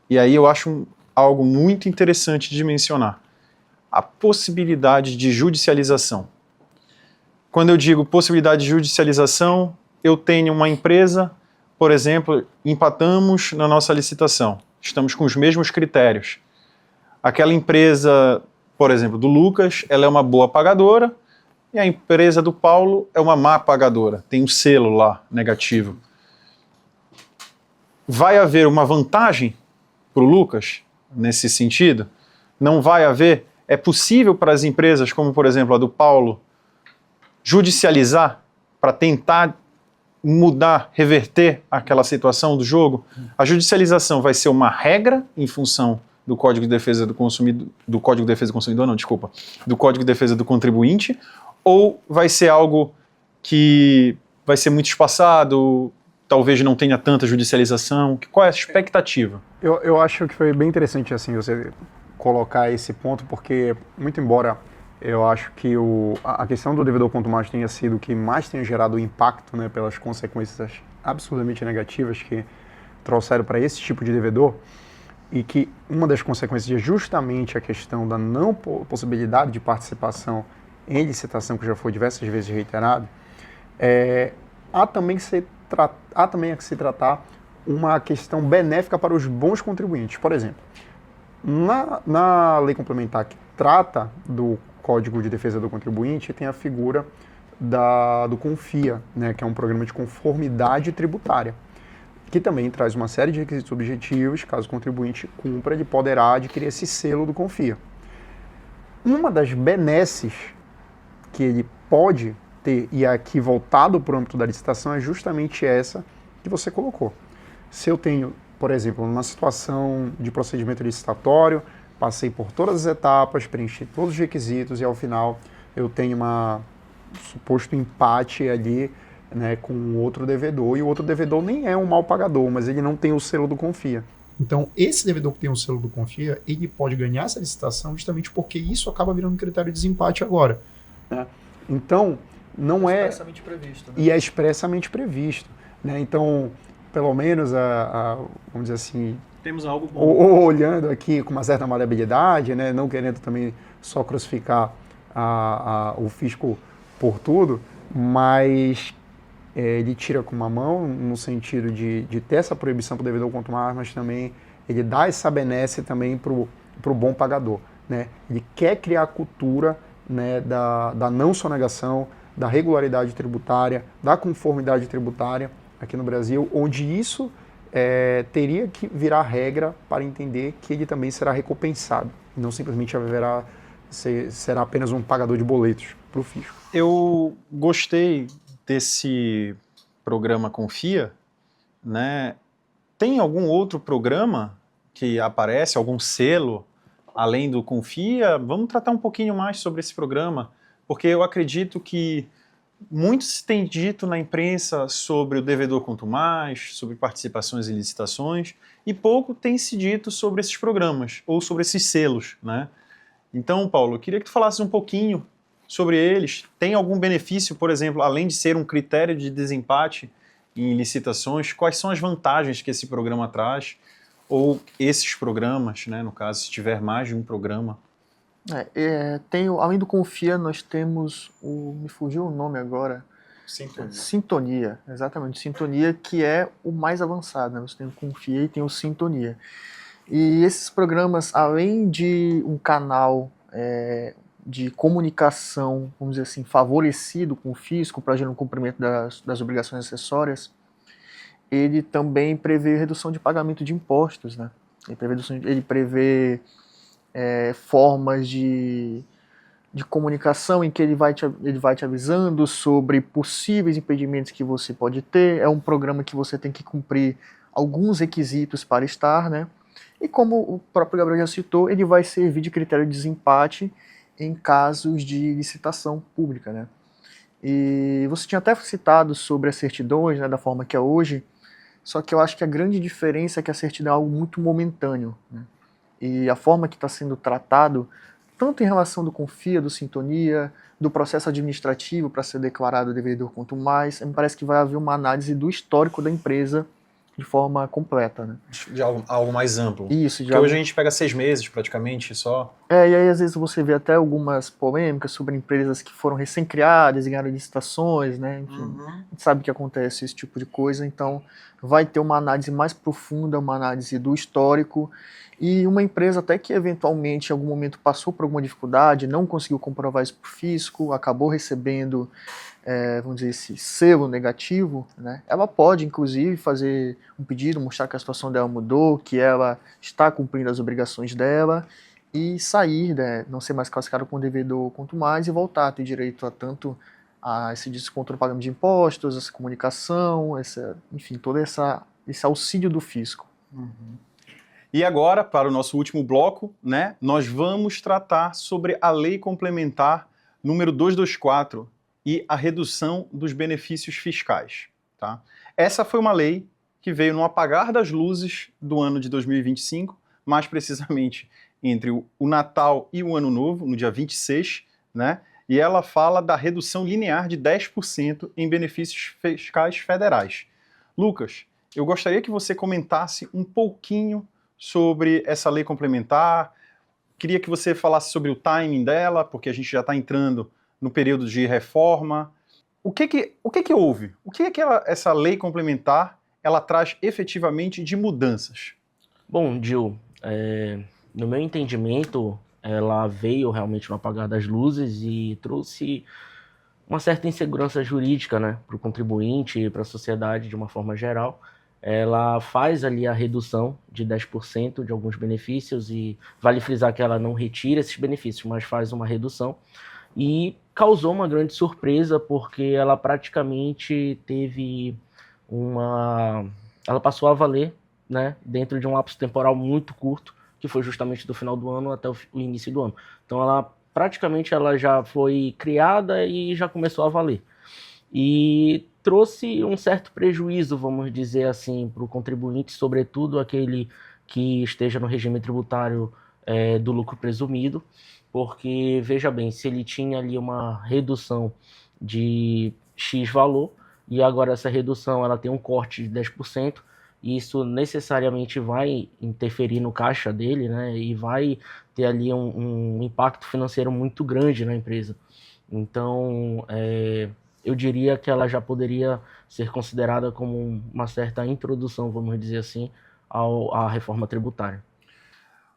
e aí eu acho algo muito interessante de mencionar, a possibilidade de judicialização. Quando eu digo possibilidade de judicialização, eu tenho uma empresa, por exemplo, empatamos na nossa licitação, estamos com os mesmos critérios. Aquela empresa, por exemplo, do Lucas, ela é uma boa pagadora, e a empresa do Paulo é uma má pagadora, tem um selo lá negativo. Vai haver uma vantagem para o Lucas nesse sentido? Não vai haver? É possível para as empresas, como por exemplo a do Paulo, judicializar para tentar mudar, reverter aquela situação do jogo? A judicialização vai ser uma regra em função do Código de Defesa do Consumidor, do Código de Defesa do Consumidor, não, desculpa, do Código de Defesa do Contribuinte, ou vai ser algo que vai ser muito espaçado, talvez não tenha tanta judicialização? Qual é a expectativa? Eu acho que foi bem interessante assim você colocar esse ponto, porque muito embora eu acho que a questão do devedor contumaz tenha sido o que mais tenha gerado impacto, né, pelas consequências absurdamente negativas que trouxeram para esse tipo de devedor, e que uma das consequências é justamente a questão da não possibilidade de participação em licitação, que já foi diversas vezes reiterado, há também a se tratar uma questão benéfica para os bons contribuintes. Por exemplo, na lei complementar que trata do Código de Defesa do Contribuinte, tem a figura do CONFIA, né, que é um programa de conformidade tributária, que também traz uma série de requisitos objetivos. Caso o contribuinte cumpra, ele poderá adquirir esse selo do CONFIA. Uma das benesses que ele pode ter, e aqui voltado para o âmbito da licitação, é justamente essa que você colocou. Se eu tenho, por exemplo, numa situação de procedimento licitatório, passei por todas as etapas, preenchi todos os requisitos e ao final eu tenho um suposto empate ali, né, com outro devedor, e o outro devedor nem é um mal pagador, mas ele não tem o selo do CONFIA. Então, esse devedor que tem o selo do CONFIA, ele pode ganhar essa licitação justamente porque isso acaba virando um critério de desempate agora. Né? Então, não é... Expressamente previsto. Né? E é expressamente previsto. Né? Então, pelo menos, vamos dizer assim... Temos algo bom. Olhando aqui com uma certa maleabilidade, né? Não querendo também só crucificar o fisco por tudo, mas... ele tira com uma mão, no sentido de ter essa proibição para o devedor contumaz, mas também ele dá essa benesse também para o bom pagador. Né? Ele quer criar a cultura, né, da não sonegação, da regularidade tributária, da conformidade tributária aqui no Brasil, onde isso teria que virar regra para entender que ele também será recompensado, não simplesmente será apenas um pagador de boletos para o fisco. Eu gostei desse programa Confia, né? Tem algum outro programa que aparece, algum selo, além do Confia? Vamos tratar um pouquinho mais sobre esse programa, porque eu acredito que muito se tem dito na imprensa sobre o devedor contumaz, sobre participações e licitações, e pouco tem se dito sobre esses programas, ou sobre esses selos, né? Então, Paulo, eu queria que tu falasse um pouquinho sobre eles. Tem algum benefício, por exemplo, além de ser um critério de desempate em licitações, quais são as vantagens que esse programa traz, ou esses programas, né, no caso, se tiver mais de um programa? Além do Confia, nós temos me fugiu o nome agora. Sintonia, exatamente. Sintonia, que é o mais avançado, né? Você tem o Confia e tem o Sintonia. E esses programas, além de um canal de comunicação, vamos dizer assim, favorecido com o fisco para gerar um cumprimento das obrigações acessórias, ele também prevê redução de pagamento de impostos, né? Ele prevê formas de comunicação em que ele vai te avisando sobre possíveis impedimentos que você pode ter. É um programa que você tem que cumprir alguns requisitos para estar, né? E como o próprio Gabriel já citou, ele vai servir de critério de desempate em casos de licitação pública, né? E você tinha até citado sobre as certidões, né, da forma que é hoje, só que eu acho que a grande diferença é que a certidão é algo muito momentâneo, né? E a forma que está sendo tratado, tanto em relação do Confia, do Sintonia, do processo administrativo para ser declarado devedor quanto mais, me parece que vai haver uma análise do histórico da empresa de forma completa, né? De algo mais amplo. Isso, Porque hoje a gente pega 6 meses praticamente só. E aí às vezes você vê até algumas polêmicas sobre empresas que foram recém-criadas e ganharam licitações, né? Enfim, a gente sabe que acontece esse tipo de coisa, então vai ter uma análise mais profunda, uma análise do histórico, e uma empresa até que eventualmente em algum momento passou por alguma dificuldade, não conseguiu comprovar isso para o fisco, acabou recebendo vamos dizer, esse selo negativo, né, ela pode, inclusive, fazer um pedido, mostrar que a situação dela mudou, que ela está cumprindo as obrigações dela e sair, né, não ser mais classificado como devedor quanto mais e voltar a ter direito a tanto a esse desconto no pagamento de impostos, essa comunicação, enfim, todo esse auxílio do fisco. E agora, para o nosso último bloco, né, nós vamos tratar sobre a Lei Complementar número 224, e a redução dos benefícios fiscais. Tá? Essa foi uma lei que veio no apagar das luzes do ano de 2025, mais precisamente entre o Natal e o Ano Novo, no dia 26, né? E ela fala da redução linear de 10% em benefícios fiscais federais. Lucas, eu gostaria que você comentasse um pouquinho sobre essa lei complementar. Queria que você falasse sobre o timing dela, porque a gente já está entrando no período de reforma. O que houve? O que essa lei complementar ela traz efetivamente de mudanças? Bom, Gil, no meu entendimento, ela veio realmente no apagar das luzes e trouxe uma certa insegurança jurídica, né, para o contribuinte e para a sociedade de uma forma geral. Ela faz ali a redução de 10% de alguns benefícios e vale frisar que ela não retira esses benefícios, mas faz uma redução. E causou uma grande surpresa porque ela praticamente ela passou a valer, né, dentro de um lapso temporal muito curto, que foi justamente do final do ano até o início do ano. Então ela já foi criada e já começou a valer. E trouxe um certo prejuízo, vamos dizer assim, para o contribuinte, sobretudo aquele que esteja no regime tributário do lucro presumido, porque, veja bem, se ele tinha ali uma redução de X valor, e agora essa redução ela tem um corte de 10%, e isso necessariamente vai interferir no caixa dele, né, e vai ter ali um impacto financeiro muito grande na empresa. Então, eu diria que ela já poderia ser considerada como uma certa introdução, vamos dizer assim, à reforma tributária.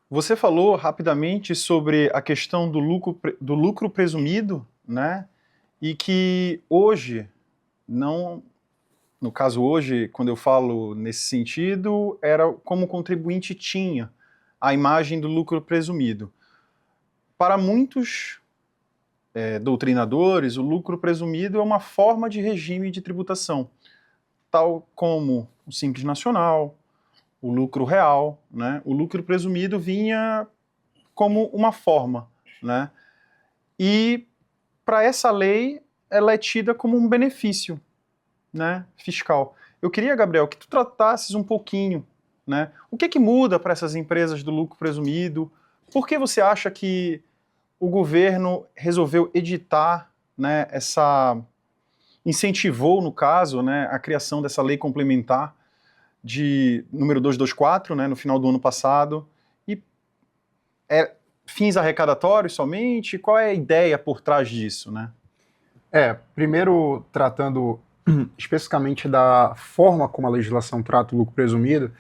Você falou rapidamente sobre a questão do lucro presumido, né? E que hoje, no caso hoje, quando eu falo nesse sentido, era como o contribuinte tinha a imagem do lucro presumido. Para muitos doutrinadores, o lucro presumido é uma forma de regime de tributação, tal como o Simples Nacional, o lucro real, né? O lucro presumido vinha como uma forma, né? E para essa lei, ela é tida como um benefício, né, fiscal. Eu queria, Gabriel, que tu tratasses um pouquinho, né? O que muda para essas empresas do lucro presumido? Por que você acha que o governo resolveu editar, né, incentivou, no caso, né, a criação dessa lei complementar de número 224, né, no final do ano passado, e fins arrecadatórios somente? Qual é a ideia por trás disso, né? Primeiro, tratando especificamente da forma como a legislação trata o lucro presumido,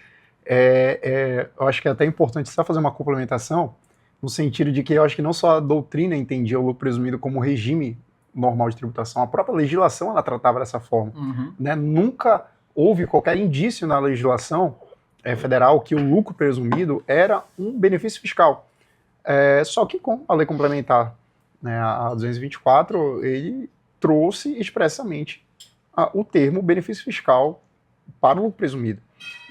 eu acho que é até importante só fazer uma complementação, no sentido de que eu acho que não só a doutrina entendia o lucro presumido como regime normal de tributação, a própria legislação ela tratava dessa forma. Né? Nunca houve qualquer indício na legislação federal que o lucro presumido era um benefício fiscal. Só que com a lei complementar, né, a 224, ele trouxe expressamente o termo benefício fiscal para o lucro presumido.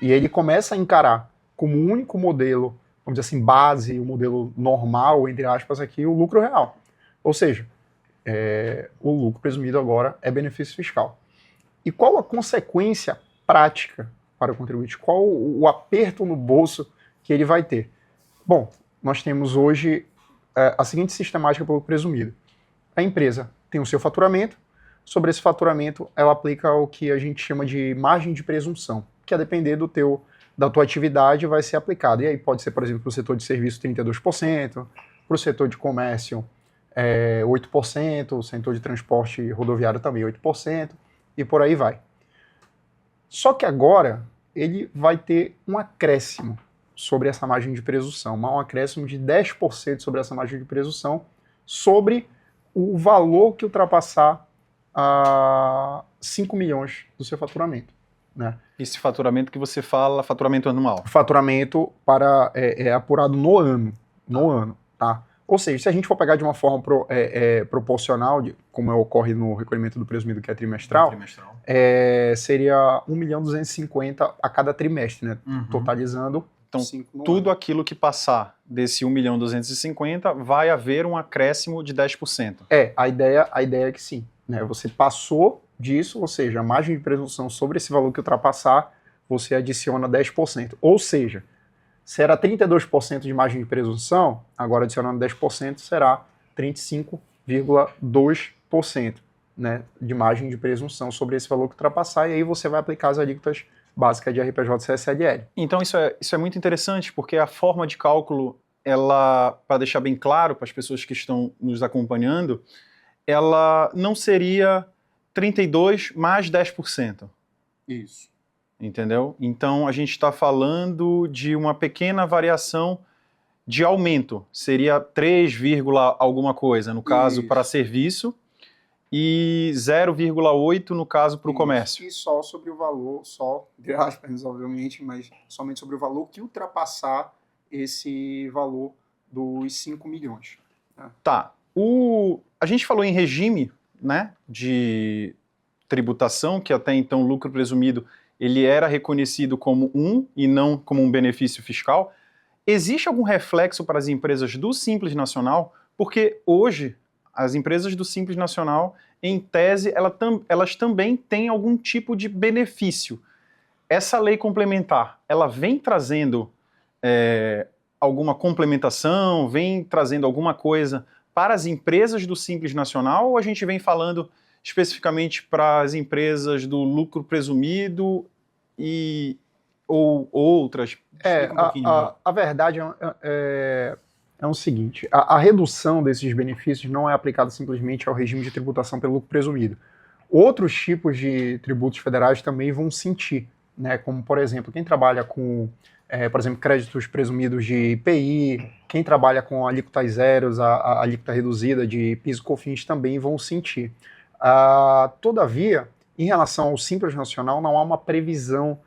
E ele começa a encarar como único modelo, vamos dizer assim, base, o modelo normal, entre aspas, aqui, o lucro real. Ou seja, o lucro presumido agora é benefício fiscal. E qual a consequência prática para o contribuinte? Qual o aperto no bolso que ele vai ter? Bom, nós temos hoje a seguinte sistemática para o lucro presumido. A empresa tem o seu faturamento, sobre esse faturamento ela aplica o que a gente chama de margem de presunção, que a depender da tua atividade vai ser aplicado. E aí pode ser, por exemplo, para o setor de serviço 32%, para o setor de comércio 8%, o setor de transporte rodoviário também 8%, e por aí vai. Só que agora ele vai ter um acréscimo sobre essa margem de presunção, um acréscimo de 10% sobre essa margem de presunção, sobre o valor que ultrapassar 5 milhões do seu faturamento. Né? Esse faturamento que você fala, faturamento anual? Faturamento é apurado no ano, tá? Ou seja, se a gente for pegar de uma forma proporcional, como ocorre no recolhimento do presumido, que é trimestral, seria 1.250.000 a cada trimestre, né? Totalizando. Então, tudo aquilo que passar desse 1.250.000 vai haver um acréscimo de 10%. A ideia é que sim. Né? Você passou disso, ou seja, a margem de presunção sobre esse valor que ultrapassar, você adiciona 10%. Ou seja, se era 32% de margem de presunção, agora adicionando 10% será 35,2%, né, de margem de presunção sobre esse valor que ultrapassar, e aí você vai aplicar as alíquotas básicas de RPJ e CSLL. Então isso é muito interessante, porque a forma de cálculo, para deixar bem claro para as pessoas que estão nos acompanhando, ela não seria 32 mais 10%. Isso. Entendeu? Então a gente está falando de uma pequena variação de aumento. Seria 3, alguma coisa, no caso, para serviço, e 0,8 no caso para o comércio. E só sobre o valor, de aspas, obviamente, mas somente sobre o valor que ultrapassar esse valor dos 5 milhões. Né? Tá. A gente falou em regime, né, de tributação, que até então o lucro presumido ele era reconhecido como e não como um benefício fiscal. Existe algum reflexo para as empresas do Simples Nacional? Porque hoje as empresas do Simples Nacional, em tese, elas também têm algum tipo de benefício. Essa lei complementar, ela vem trazendo alguma complementação, vem trazendo alguma coisa para as empresas do Simples Nacional, ou a gente vem falando especificamente para as empresas do lucro presumido ou outras? A verdade é o seguinte, a redução desses benefícios não é aplicada simplesmente ao regime de tributação pelo lucro presumido. Outros tipos de tributos federais também vão sentir, né? Como, por exemplo, quem trabalha com, por exemplo, créditos presumidos de IPI, quem trabalha com alíquotas zeros, a alíquota reduzida de PIS e COFINS também vão sentir. Todavia, em relação ao Simples Nacional, não há uma previsão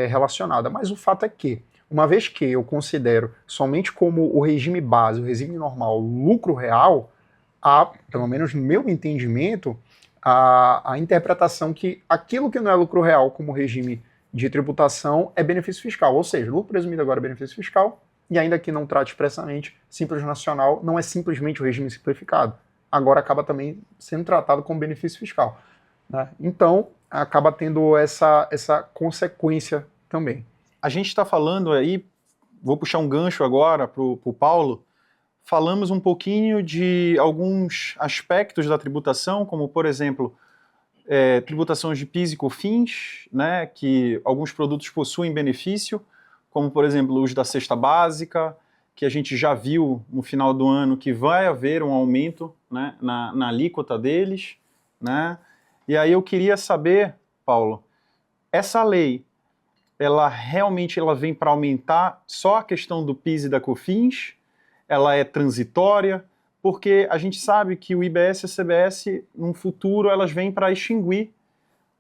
relacionada, mas o fato é que, uma vez que eu considero somente como o regime base, o regime normal, lucro real, há, pelo menos no meu entendimento, a interpretação que aquilo que não é lucro real como regime de tributação é benefício fiscal, ou seja, lucro presumido agora é benefício fiscal, e ainda que não trate expressamente, Simples Nacional não é simplesmente o regime simplificado, agora acaba também sendo tratado como benefício fiscal. Né? Então, acaba tendo essa consequência também. A gente está falando aí, vou puxar um gancho agora para o Paulo, falamos um pouquinho de alguns aspectos da tributação, como, por exemplo, tributações de PIS e COFINS, né, que alguns produtos possuem benefício, como, por exemplo, o uso da cesta básica, que a gente já viu no final do ano que vai haver um aumento, né, na alíquota deles, né? E aí eu queria saber, Paulo, essa lei, ela realmente vem para aumentar só a questão do PIS e da COFINS? Ela é transitória? Porque a gente sabe que o IBS e a CBS, no futuro, elas vêm para extinguir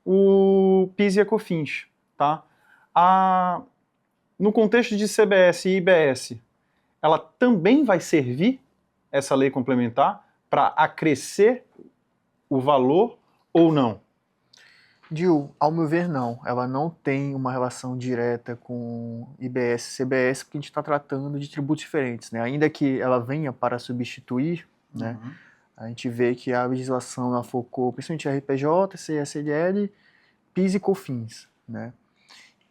o PIS e a COFINS, tá? No contexto de CBS e IBS, ela também vai servir, essa lei complementar, para acrescer o valor ou não? Dil, ao meu ver, não. Ela não tem uma relação direta com IBS e CBS, porque a gente está tratando de tributos diferentes, né? Ainda que ela venha para substituir, né? A gente vê que a legislação ela focou principalmente RPJ, CSLL, PIS e COFINS, né?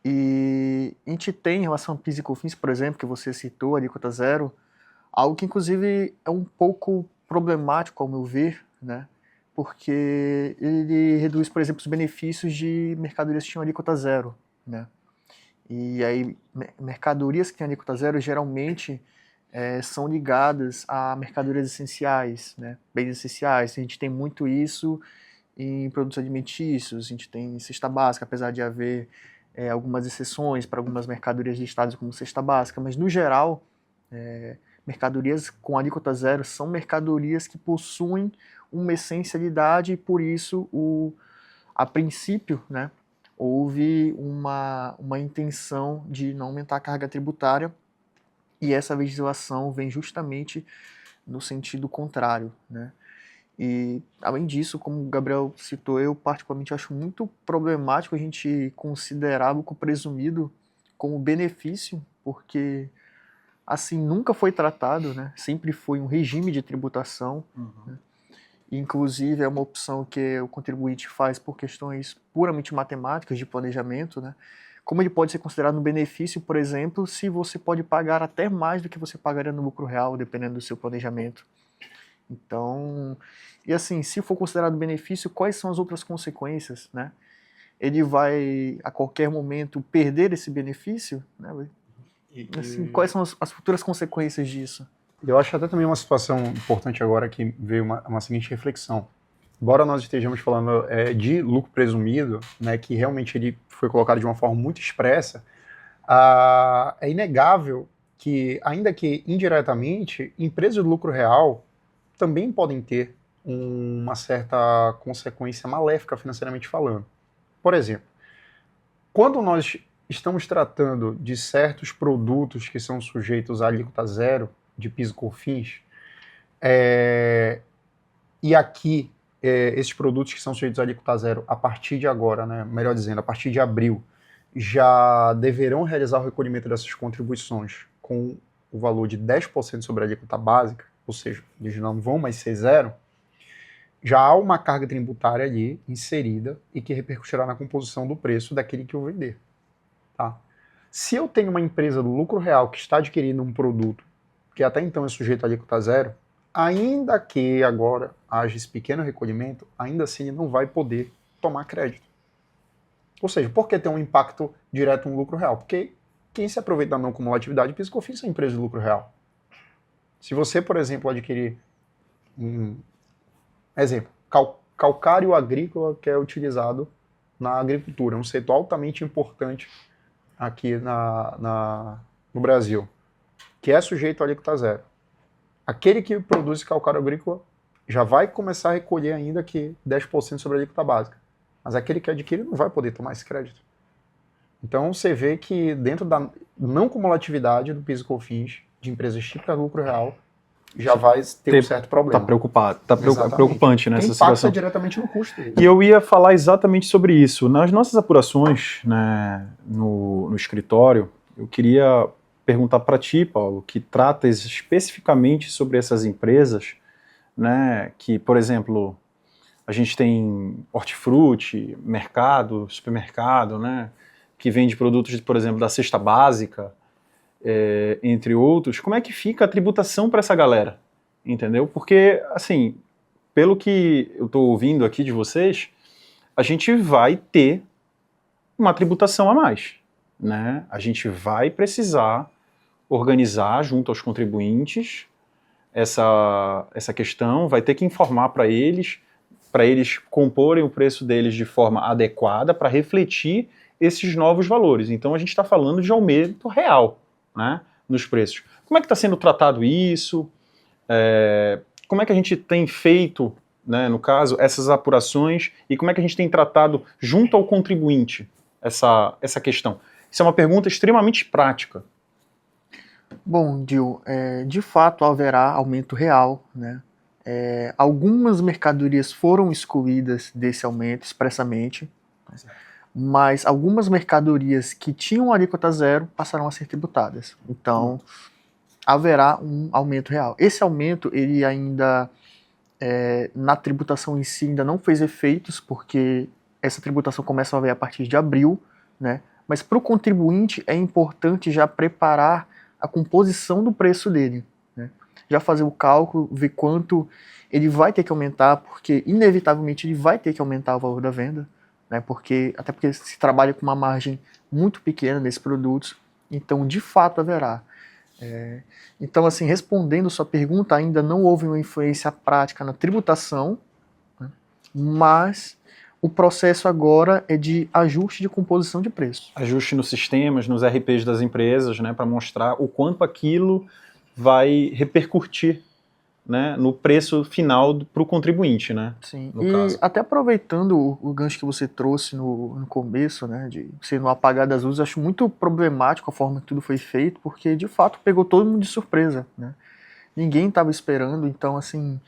E a gente tem em relação a PIS e COFINS, por exemplo, que você citou, alíquota zero, algo que inclusive é um pouco problemático ao meu ver, né? Porque ele reduz, por exemplo, os benefícios de mercadorias que tinham alíquota zero, né? E aí, mercadorias que têm alíquota zero geralmente são ligadas a mercadorias essenciais, né? Bens essenciais. A gente tem muito isso em produtos alimentícios, a gente tem cesta básica, apesar de haver algumas exceções para algumas mercadorias listadas como cesta básica, mas no geral, mercadorias com alíquota zero são mercadorias que possuem uma essencialidade e por isso, a princípio, né, houve uma intenção de não aumentar a carga tributária e essa legislação vem justamente no sentido contrário, né? E, além disso, como o Gabriel citou, eu particularmente acho muito problemático a gente considerar lucro presumido como benefício, porque assim nunca foi tratado, né? Sempre foi um regime de tributação, né? Inclusive é uma opção que o contribuinte faz por questões puramente matemáticas de planejamento, né? Como ele pode ser considerado um benefício, por exemplo, se você pode pagar até mais do que você pagaria no lucro real, dependendo do seu planejamento. Então, e assim, se for considerado benefício, quais são as outras consequências, né? Ele vai, a qualquer momento, perder esse benefício, né? Assim, quais são as futuras consequências disso? Eu acho até também uma situação importante agora que veio uma seguinte reflexão. Embora nós estejamos falando de lucro presumido, né, que realmente ele foi colocado de uma forma muito expressa, é inegável que, ainda que indiretamente, empresas de lucro real também podem ter uma certa consequência maléfica financeiramente falando. Por exemplo, quando nós estamos tratando de certos produtos que são sujeitos à alíquota zero de PIS e COFINS, e aqui esses produtos que são sujeitos à alíquota zero a partir de agora, né, melhor dizendo, a partir de abril, já deverão realizar o recolhimento dessas contribuições com o valor de 10% sobre a alíquota básica, ou seja, eles não vão mais ser zero, já há uma carga tributária ali inserida e que repercutirá na composição do preço daquele que eu vender. Tá? Se eu tenho uma empresa do lucro real que está adquirindo um produto que até então é sujeito à alíquota zero, ainda que agora haja esse pequeno recolhimento, ainda assim ele não vai poder tomar crédito. Ou seja, por que ter um impacto direto no lucro real? Porque quem se aproveita da não cumulatividade, PIS e COFINS são empresas de lucro real. Se você, por exemplo, adquirir exemplo, calcário agrícola que é utilizado na agricultura, um setor altamente importante aqui no Brasil, que é sujeito à alíquota zero. Aquele que produz calcário agrícola já vai começar a recolher ainda que 10% sobre a alíquota básica. Mas aquele que adquire não vai poder tomar esse crédito. Então você vê que dentro da não cumulatividade do PIS e COFINS de empresas típicas de lucro real, já vai ter um certo problema. Está preocupante nessa situação. Impacta diretamente no custo. E eu ia falar exatamente sobre isso. Nas nossas apurações, né, no escritório, eu queria perguntar para ti, Paulo, que trata especificamente sobre essas empresas, né, que, por exemplo, a gente tem hortifruti, mercado, supermercado, né, que vende produtos, por exemplo, da cesta básica, entre outros. Como é que fica a tributação para essa galera? Entendeu? Porque, assim, pelo que eu estou ouvindo aqui de vocês, a gente vai ter uma tributação a mais, né? A gente vai precisar organizar junto aos contribuintes essa questão, vai ter que informar para eles comporem o preço deles de forma adequada para refletir esses novos valores. Então a gente está falando de aumento real, né, nos preços. Como é que está sendo tratado isso? Como é que a gente tem feito, né, no caso, essas apurações e como é que a gente tem tratado junto ao contribuinte essa questão? Isso é uma pergunta extremamente prática. Bom, Dil, de fato haverá aumento real, né? Algumas mercadorias foram excluídas desse aumento expressamente, mas algumas mercadorias que tinham alíquota zero passaram a ser tributadas. Então, haverá um aumento real. Esse aumento, ele ainda, na tributação em si, ainda não fez efeitos, porque essa tributação começa a haver a partir de abril, né? Mas para o contribuinte é importante já preparar a composição do preço dele, né? Já fazer o cálculo, ver quanto ele vai ter que aumentar, porque inevitavelmente ele vai ter que aumentar o valor da venda, né? Até porque se trabalha com uma margem muito pequena nesses produtos, então de fato haverá. Então, assim, respondendo sua pergunta, ainda não houve uma influência prática na tributação, né? Mas o processo agora é de ajuste de composição de preço. Ajuste nos sistemas, nos RPs das empresas, né, para mostrar o quanto aquilo vai repercutir, né, no preço final para o contribuinte, né? Sim, no e caso. até aproveitando o gancho que você trouxe no começo, né, de ser no apagar das luzes, acho muito problemático a forma que tudo foi feito, porque de fato pegou todo mundo de surpresa, né? Ninguém estava esperando, então assim,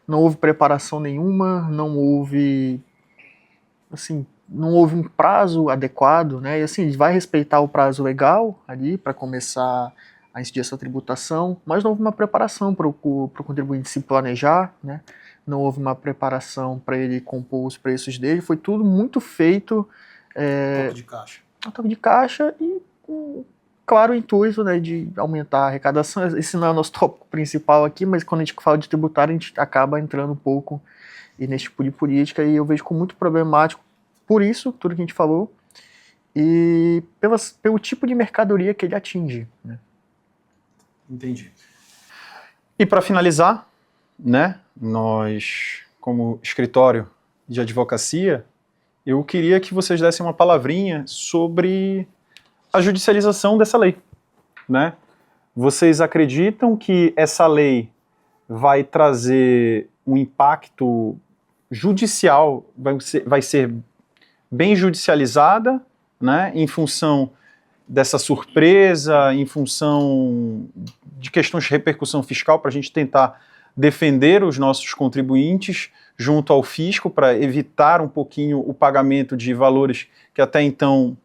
não houve preparação nenhuma, não houve um prazo adequado, né? E assim, vai respeitar o prazo legal ali para começar a incidir essa tributação, mas não houve uma preparação para o contribuinte se planejar, né? Não houve uma preparação para ele compor os preços dele, foi tudo muito feito Toque de caixa. a toque de caixa e com claro intuito, né, de aumentar a arrecadação. Esse não é o nosso tópico principal aqui, mas quando a gente fala de tributário, a gente acaba entrando um pouco nesse tipo de política e eu vejo como muito problemático por isso, tudo que a gente falou, e pelo tipo de mercadoria que ele atinge, né? Entendi. E para finalizar, né, nós, como escritório de advocacia, eu queria que vocês dessem uma palavrinha sobre a judicialização dessa lei, né? Vocês acreditam que essa lei vai trazer um impacto judicial, vai ser bem judicializada, né, em função dessa surpresa, em função de questões de repercussão fiscal, para a gente tentar defender os nossos contribuintes junto ao fisco, para evitar um pouquinho o pagamento de valores que até então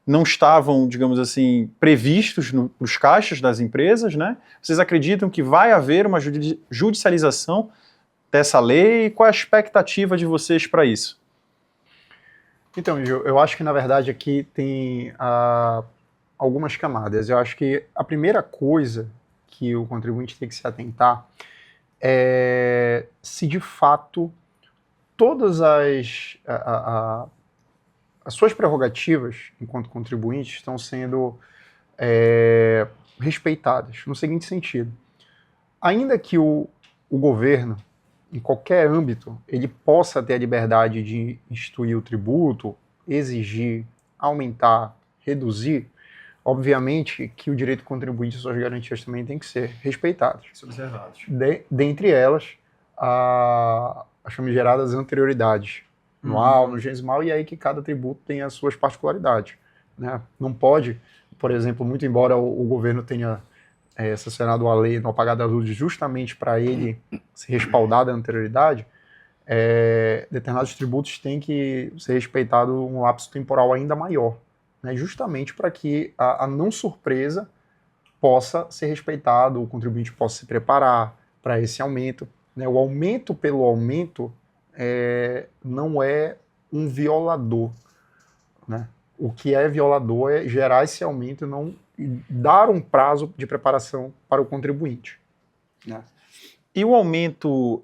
não estavam, digamos assim, previstos nos caixas das empresas, né? Vocês acreditam que vai haver uma judicialização dessa lei? Qual é a expectativa de vocês para isso? Então, Gil, eu acho que na verdade aqui tem algumas camadas. Eu acho que a primeira coisa que o contribuinte tem que se atentar é se de fato todas as suas prerrogativas enquanto contribuinte estão sendo respeitadas, no seguinte sentido. Ainda que o governo, em qualquer âmbito, ele possa ter a liberdade de instituir o tributo, exigir, aumentar, reduzir, obviamente que o direito do contribuinte e suas garantias também têm que ser respeitados. Observados. Dentre elas, as famigeradas anterioridades, anual, no gesimal, e aí que cada tributo tem as suas particularidades, né? Não pode, por exemplo, muito embora o governo tenha sancionado a lei no apagar das luzes justamente para ele se respaldar da anterioridade, determinados tributos têm que ser respeitado um lapso temporal ainda maior, né? Justamente para que a não surpresa possa ser respeitado, o contribuinte possa se preparar para esse aumento, né? O aumento pelo aumento não é um violador, né? O que é violador é gerar esse aumento e não dar um prazo de preparação para o contribuinte, né? E o aumento,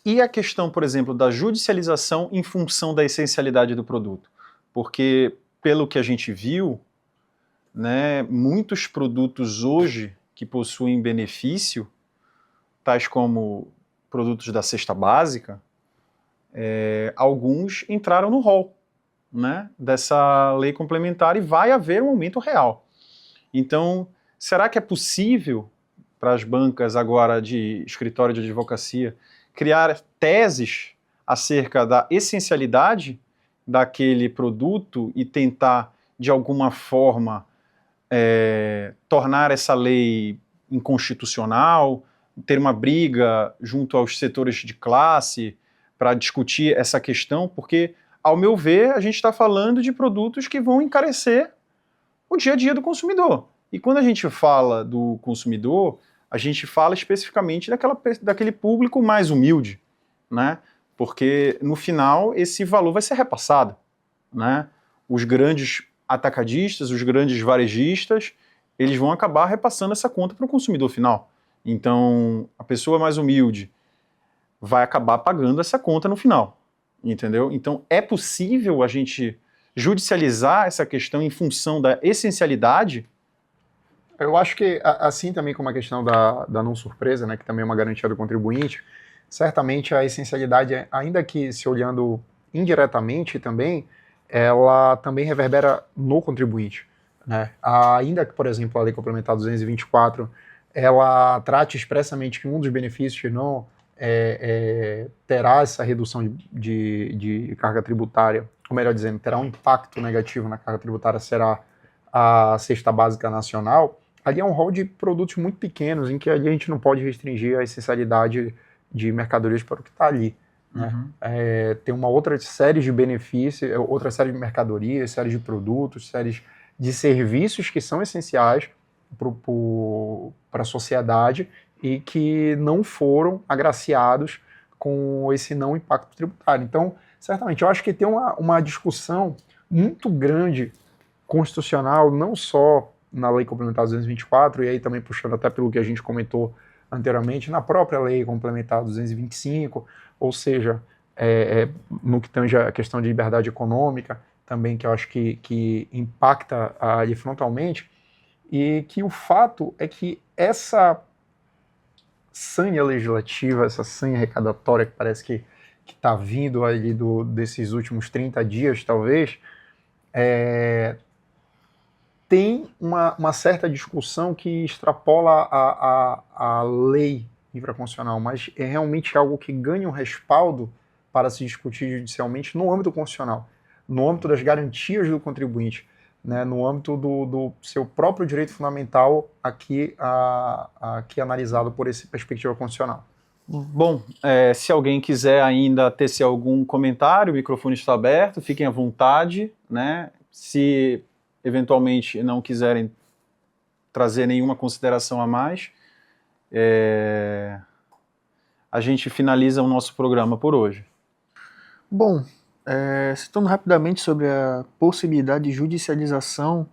e a questão, por exemplo, da judicialização em função da essencialidade do produto? Porque, pelo que a gente viu, né, muitos produtos hoje, que possuem benefício, tais como produtos da cesta básica, alguns entraram no rol, né, dessa lei complementar e vai haver um aumento real. Então, será que é possível para as bancas agora de escritório de advocacia criar teses acerca da essencialidade daquele produto e tentar, de alguma forma, tornar essa lei inconstitucional, ter uma briga junto aos setores de classe para discutir essa questão? Porque, ao meu ver, a gente está falando de produtos que vão encarecer o dia a dia do consumidor. E quando a gente fala do consumidor, a gente fala especificamente daquele público mais humilde, né? Porque, no final, esse valor vai ser repassado, né? Os grandes atacadistas, os grandes varejistas, eles vão acabar repassando essa conta para o consumidor final. Então, a pessoa mais humilde vai acabar pagando essa conta no final, entendeu? Então, é possível a gente judicializar essa questão em função da essencialidade? Eu acho que, assim também como a questão da não surpresa, né, que também é uma garantia do contribuinte, certamente a essencialidade, ainda que se olhando indiretamente também, ela também reverbera no contribuinte, né? Ainda que, por exemplo, a Lei Complementar 224, ela trate expressamente que um dos benefícios não terá essa redução de carga tributária, ou melhor dizendo, terá um impacto negativo na carga tributária, será a cesta básica nacional. Ali é um rol de produtos muito pequenos, em que ali a gente não pode restringir a essencialidade de mercadorias para o que está ali, né? Tem uma outra série de benefícios, outra série de mercadorias, série de produtos, séries de serviços que são essenciais para a sociedade e que não foram agraciados com esse não impacto tributário. Então, certamente, eu acho que tem uma discussão muito grande constitucional, não só na Lei Complementar 224, e aí também puxando até pelo que a gente comentou anteriormente, na própria Lei Complementar 225, ou seja, no que tange a questão de liberdade econômica, também que eu acho que impacta ali frontalmente, e que o fato é que essa sanha legislativa, essa sanha arrecadatória que parece que está vindo ali desses últimos 30 dias, talvez, tem uma certa discussão que extrapola a lei infraconstitucional, mas é realmente algo que ganha um respaldo para se discutir judicialmente no âmbito constitucional, no âmbito das garantias do contribuinte, né, no âmbito do seu próprio direito fundamental aqui analisado por essa perspectiva constitucional. Bom, se alguém quiser ainda tecer algum comentário, o microfone está aberto, fiquem à vontade, né? Se eventualmente não quiserem trazer nenhuma consideração a mais, a gente finaliza o nosso programa por hoje. Bom, citando rapidamente sobre a possibilidade de judicialização,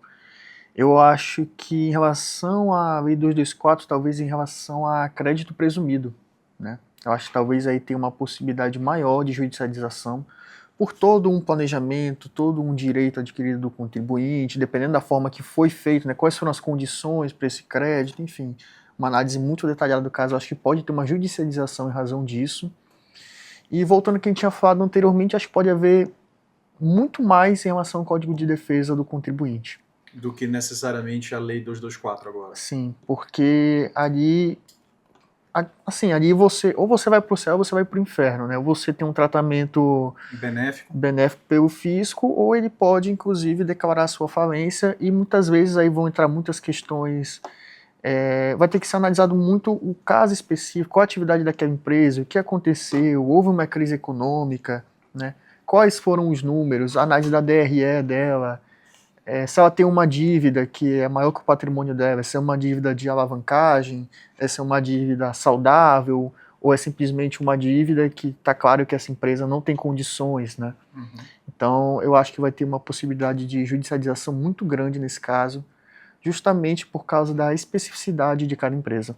eu acho que em relação à Lei 224, talvez em relação a crédito presumido, né? Eu acho que talvez aí tenha uma possibilidade maior de judicialização por todo um planejamento, todo um direito adquirido do contribuinte, dependendo da forma que foi feito, né? Quais foram as condições para esse crédito, enfim, uma análise muito detalhada do caso. Eu acho que pode ter uma judicialização em razão disso. E voltando ao que a gente tinha falado anteriormente, acho que pode haver muito mais em relação ao Código de Defesa do contribuinte. Do que necessariamente a Lei 224 agora. Sim, porque ali você vai pro céu ou você vai pro inferno, né? Ou você tem um tratamento benéfico pelo fisco, ou ele pode, inclusive, declarar a sua falência, e muitas vezes aí vão entrar muitas questões. Vai ter que ser analisado muito o caso específico, qual a atividade daquela empresa, o que aconteceu, houve uma crise econômica, né? Quais foram os números, a análise da DRE dela, se ela tem uma dívida que é maior que o patrimônio dela, se é uma dívida de alavancagem, se é uma dívida saudável, ou é simplesmente uma dívida que está claro que essa empresa não tem condições, né? Uhum. Então, eu acho que vai ter uma possibilidade de judicialização muito grande nesse caso, justamente por causa da especificidade de cada empresa.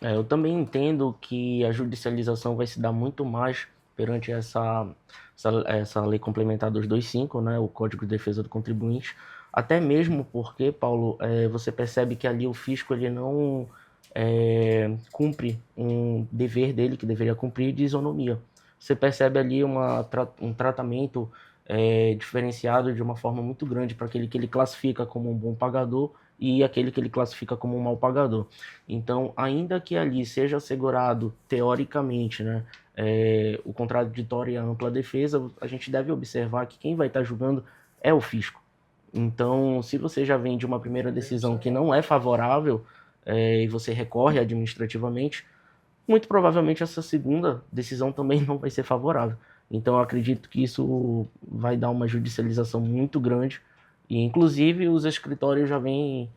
Eu também entendo que a judicialização vai se dar muito mais perante essa Lei Complementar 225, né, o Código de Defesa do Contribuinte, até mesmo porque, Paulo, você percebe que ali o fisco ele não cumpre um dever dele, que deveria cumprir, de isonomia. Você percebe ali um tratamento diferenciado de uma forma muito grande para aquele que ele classifica como um bom pagador e aquele que ele classifica como um mau pagador. Então, ainda que ali seja assegurado, teoricamente, né, o contraditório e a ampla defesa, a gente deve observar que quem vai estar julgando é o fisco. Então, se você já vem de uma primeira decisão que não é favorável e você recorre administrativamente, muito provavelmente essa segunda decisão também não vai ser favorável. Então, eu acredito que isso vai dar uma judicialização muito grande e, inclusive, os escritórios já vêm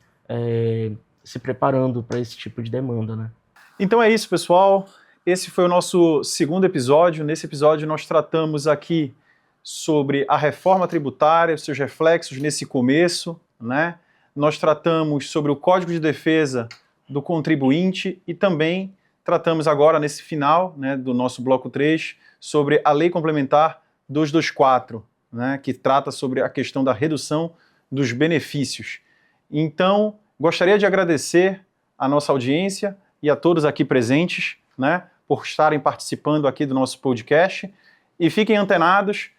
se preparando para esse tipo de demanda, né? Então é isso, pessoal. Esse foi o nosso segundo episódio. Nesse episódio nós tratamos aqui sobre a reforma tributária, seus reflexos nesse começo, né? Nós tratamos sobre o Código de Defesa do contribuinte e também tratamos agora, nesse final, né, do nosso bloco 3, sobre a Lei Complementar 224, né, que trata sobre a questão da redução dos benefícios. Então, gostaria de agradecer a nossa audiência e a todos aqui presentes, né, por estarem participando aqui do nosso podcast. E fiquem antenados,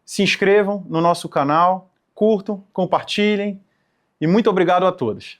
se inscrevam no nosso canal, curtam, compartilhem e muito obrigado a todos.